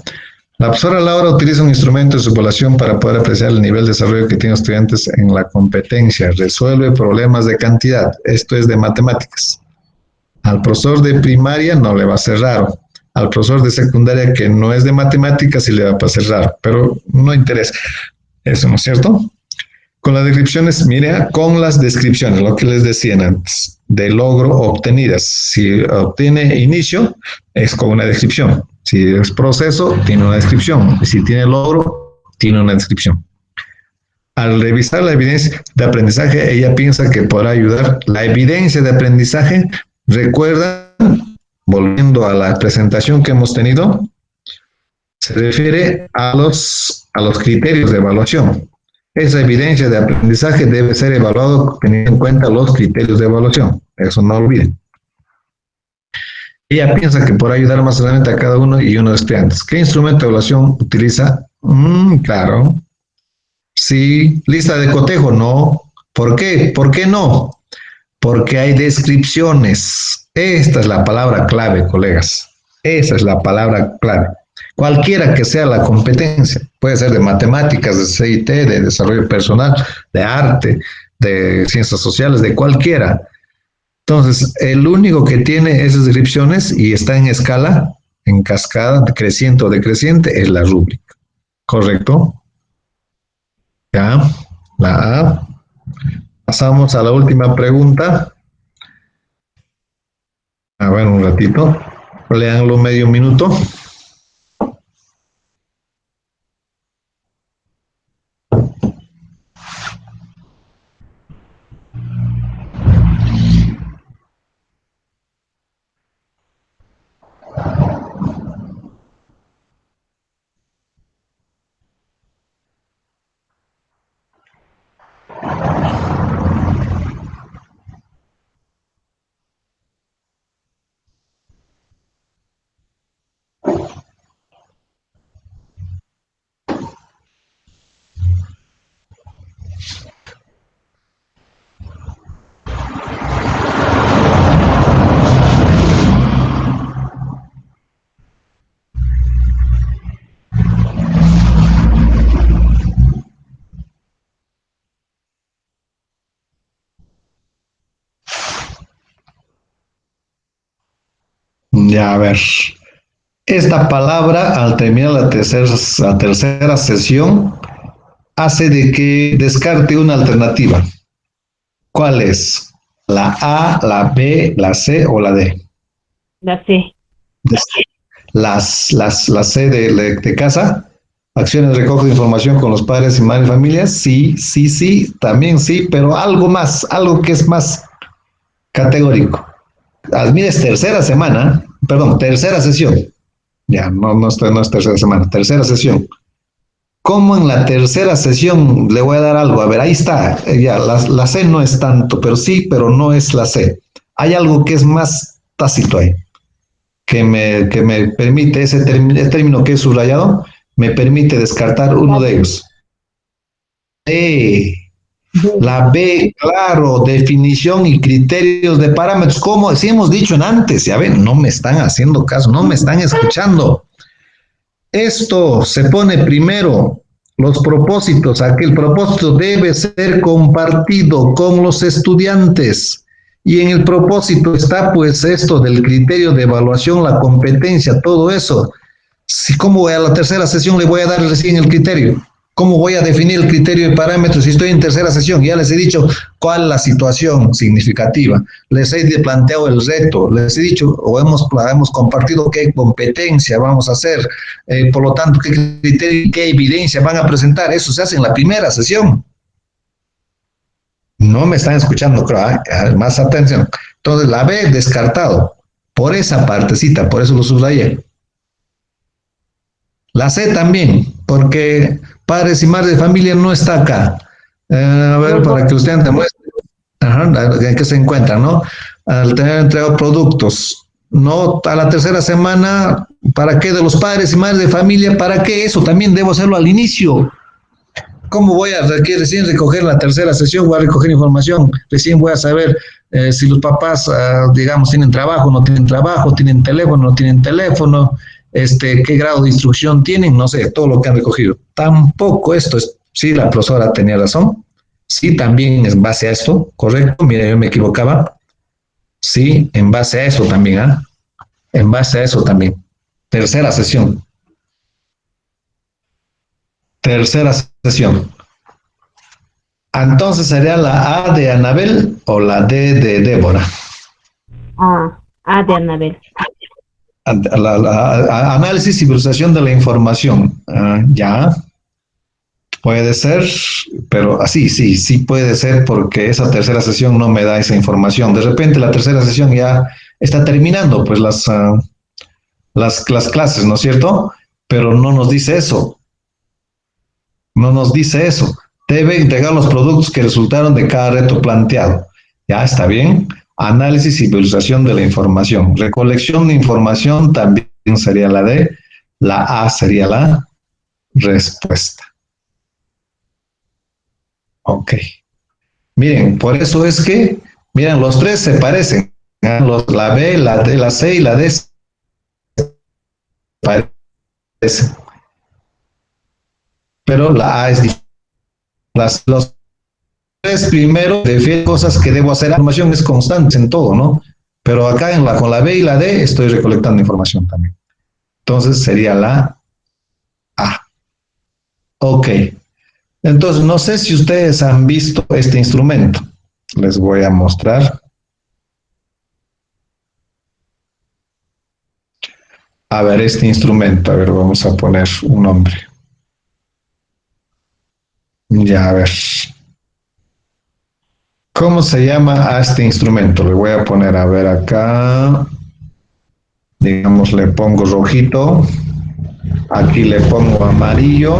La profesora Laura utiliza un instrumento de su evaluación para poder apreciar el nivel de desarrollo que tienen los estudiantes en la competencia. Resuelve problemas de cantidad. Esto es de matemáticas. Al profesor de primaria no le va a ser raro. Al profesor de secundaria que no es de matemáticas sí le va a ser raro, pero no interesa. Eso, ¿no es cierto? Con las descripciones, mira, con las descripciones, lo que les decían antes, de logro obtenidas. Si obtiene inicio, es con una descripción. Si es proceso, tiene una descripción. Y si tiene logro, tiene una descripción. Al revisar la evidencia de aprendizaje, ella piensa que podrá ayudar. La evidencia de aprendizaje, recuerda, volviendo a la presentación que hemos tenido, se refiere a los criterios de evaluación. Esa evidencia de aprendizaje debe ser evaluado teniendo en cuenta los criterios de evaluación. Eso no olviden. Ella piensa que podrá ayudar más adelante a cada uno y uno de los estudiantes. ¿Qué instrumento de evaluación utiliza? Claro. Sí. ¿Lista de cotejo? No. ¿Por qué? ¿Por qué no? Porque hay descripciones. Esta es la palabra clave, colegas. Esa es la palabra clave. Cualquiera que sea la competencia, puede ser de matemáticas, de CIT, de desarrollo personal, de arte, de ciencias sociales, de cualquiera. Entonces, el único que tiene esas descripciones y está en escala, en cascada, creciente o decreciente, es la rúbrica. ¿Correcto? Ya, la A. Pasamos a la última pregunta. A ver, un ratito. Leanlo medio minuto. Ya, a ver. Esta palabra, al terminar la tercera sesión, hace de que descarte una alternativa. ¿Cuál es? ¿La A, la B, la C o la D? La C. La C de casa. Acciones recoge información con los padres y madres y familias. Sí, sí, sí, también sí, pero algo más, algo que es más categórico. Mira, es tercera sesión. Ya, no es tercera semana, tercera sesión. ¿Cómo en la tercera sesión le voy a dar algo? A ver, ahí está. Ya, la C no es tanto, pero sí, pero no es la C. Hay algo que es más tácito ahí, que me permite, ese término que he subrayado, me permite descartar uno de ellos. La B, claro, definición y criterios de parámetros, como sí hemos dicho en antes, ya ven, no me están haciendo caso, no me están escuchando. Esto se pone primero, los propósitos, aquel propósito debe ser compartido con los estudiantes. Y en el propósito está pues esto del criterio de evaluación, la competencia, todo eso. Si como voy a la tercera sesión le voy a dar recién el criterio. ¿Cómo voy a definir el criterio de parámetros si estoy en tercera sesión? Ya les he dicho cuál es la situación significativa. Les he planteado el reto. Les he dicho o hemos compartido qué competencia vamos a hacer. Por lo tanto, qué criterio, qué evidencia van a presentar. Eso se hace en la primera sesión. No me están escuchando, creo. Más atención. Entonces, la B descartado. Por esa partecita, por eso lo subrayé. La C también, porque padres y madres de familia no está acá. A ver, para que usted demuestre en qué se encuentra, ¿no? Al tener entregado productos, no a la tercera semana, ¿para qué? De los padres y madres de familia, ¿para qué? Eso también debo hacerlo al inicio. ¿Cómo voy a recién recoger la tercera sesión? Voy a recoger información, recién voy a saber si los papás, digamos, tienen trabajo, no tienen trabajo, tienen teléfono, no tienen teléfono, qué grado de instrucción tienen, no sé, todo lo que han recogido. Tampoco esto es, sí, la profesora tenía razón, sí, también en base a esto, correcto, mira, yo me equivocaba, sí, en base a eso también, en base a eso también. Tercera sesión. Tercera sesión. Entonces sería la A de Anabel o la D de Débora. A de Anabel. Análisis y visualización de la información. Ya, puede ser, pero así, sí puede ser porque esa tercera sesión no me da esa información. De repente la tercera sesión ya está terminando, pues las clases, ¿no es cierto? Pero no nos dice eso. No nos dice eso. Debe entregar los productos que resultaron de cada reto planteado. Ya está bien. Análisis y visualización de la información. Recolección de información también sería la D. La A sería la respuesta. Ok. Miren, por eso es que, miren, los tres se parecen. La B, la D, la C y la D se parecen. Pero la A es diferente. Los tres primeros definen cosas que debo hacer. La información es constante en todo, ¿no? Pero acá con la B y la D estoy recolectando información también. Entonces sería la A. Ok. Entonces, no sé si ustedes han visto este instrumento. Les voy a mostrar. A ver, este instrumento. A ver, vamos a poner un nombre. Ya, a ver. ¿Cómo se llama a este instrumento? Le voy a poner, a ver, acá. Digamos, le pongo rojito. Aquí le pongo amarillo.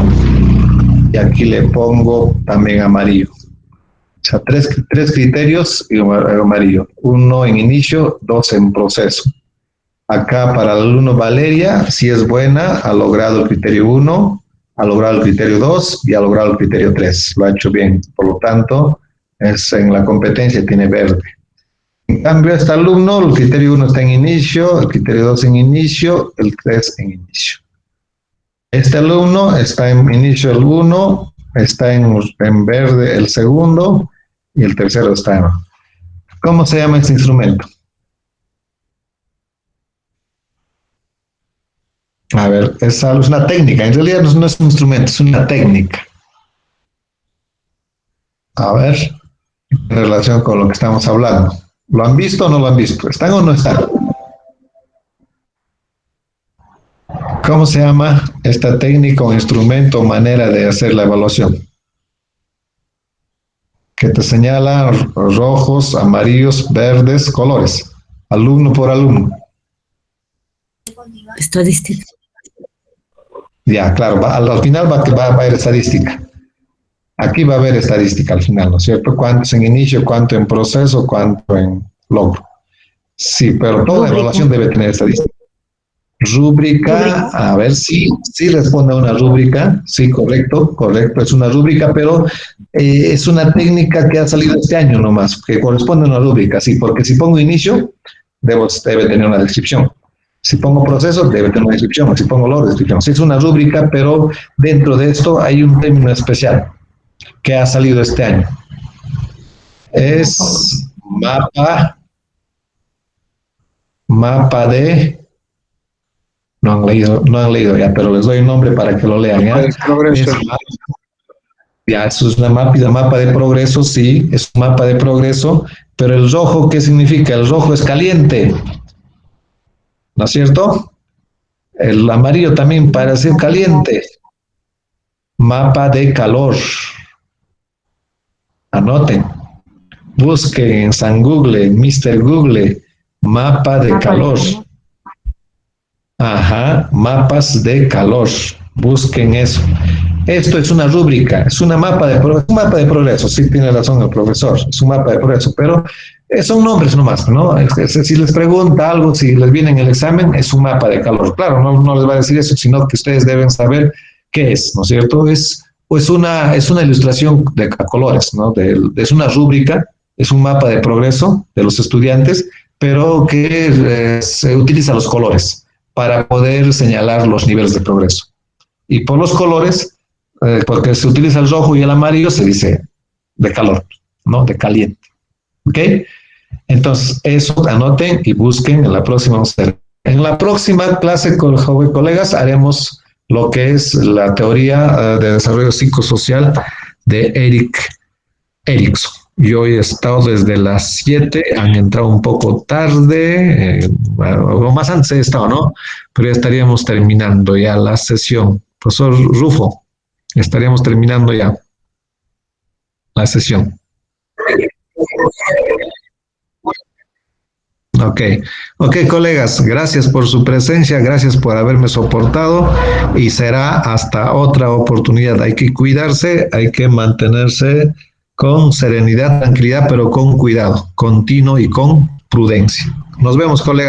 Y aquí le pongo también amarillo. O sea, tres criterios y amarillo. Uno en inicio, dos en proceso. Acá para el alumno Valeria, si es buena, ha logrado el criterio 1, ha logrado el criterio 2 y ha logrado el criterio 3. Lo ha hecho bien. Por lo tanto, en la competencia tiene verde. En cambio, este alumno, el criterio 1 está en inicio, el criterio 2 en inicio, el 3 en inicio. Este alumno está en inicio el 1, está en verde el segundo y el tercero está en... ¿Cómo se llama este instrumento? A ver, es una técnica. En realidad no es un instrumento, es una técnica. A ver, en relación con lo que estamos hablando. ¿Lo han visto o no lo han visto? ¿Están o no están? ¿Cómo se llama esta técnica o instrumento o manera de hacer la evaluación? Que te señala rojos, amarillos, verdes, colores. Alumno por alumno. Estadística. Ya, claro, al final va a haber estadística. Aquí va a haber estadística al final, ¿no es cierto? ¿Cuántos en inicio, cuánto en proceso, cuánto en logro? Sí, pero toda evaluación debe tener estadística. Rúbrica, a ver si responde a una rúbrica, sí, correcto, es una rúbrica, pero es una técnica que ha salido este año nomás, que corresponde a una rúbrica, sí, porque si pongo inicio, debe tener una descripción. Si pongo proceso, debe tener una descripción. Si pongo logro, descripción. Sí, es una rúbrica, pero dentro de esto hay un término especial que ha salido este año. Es mapa de... No han leído ya, pero les doy un nombre para que lo lean. ¿Ya? Eso es una mapa de progreso, sí, es un mapa de progreso, pero el rojo, ¿qué significa? El rojo es caliente, ¿no es cierto? El amarillo también parece caliente. Mapa de calor. Anoten. Busquen en San Google, en Mr. Google, mapa de calor. Ajá, mapas de calor. Busquen eso. Esto es una rúbrica, es un mapa de progreso. Sí, tiene razón el profesor, es un mapa de progreso, pero son nombres nomás, ¿no? Si les pregunta algo, si les viene en el examen, es un mapa de calor. Claro, no les va a decir eso, sino que ustedes deben saber qué es, ¿no es cierto? Es una ilustración de colores, ¿no? Es una rúbrica, es un mapa de progreso de los estudiantes, pero que se utiliza los colores para poder señalar los niveles de progreso. Y por los colores, porque se utiliza el rojo y el amarillo, se dice de calor, ¿no? De caliente. ¿Ok? Entonces, eso anoten y busquen en la próxima. En la próxima clase, colegas, haremos lo que es la teoría de desarrollo psicosocial de Eric Erickson. Yo he estado desde las 7, han entrado un poco tarde, o más antes he estado, ¿no? Pero ya estaríamos terminando ya la sesión. Profesor Rufo, estaríamos terminando ya la sesión. Ok, ok, colegas, gracias por su presencia, gracias por haberme soportado y será hasta otra oportunidad. Hay que cuidarse, hay que mantenerse con serenidad, tranquilidad, pero con cuidado, continuo y con prudencia. Nos vemos, colegas.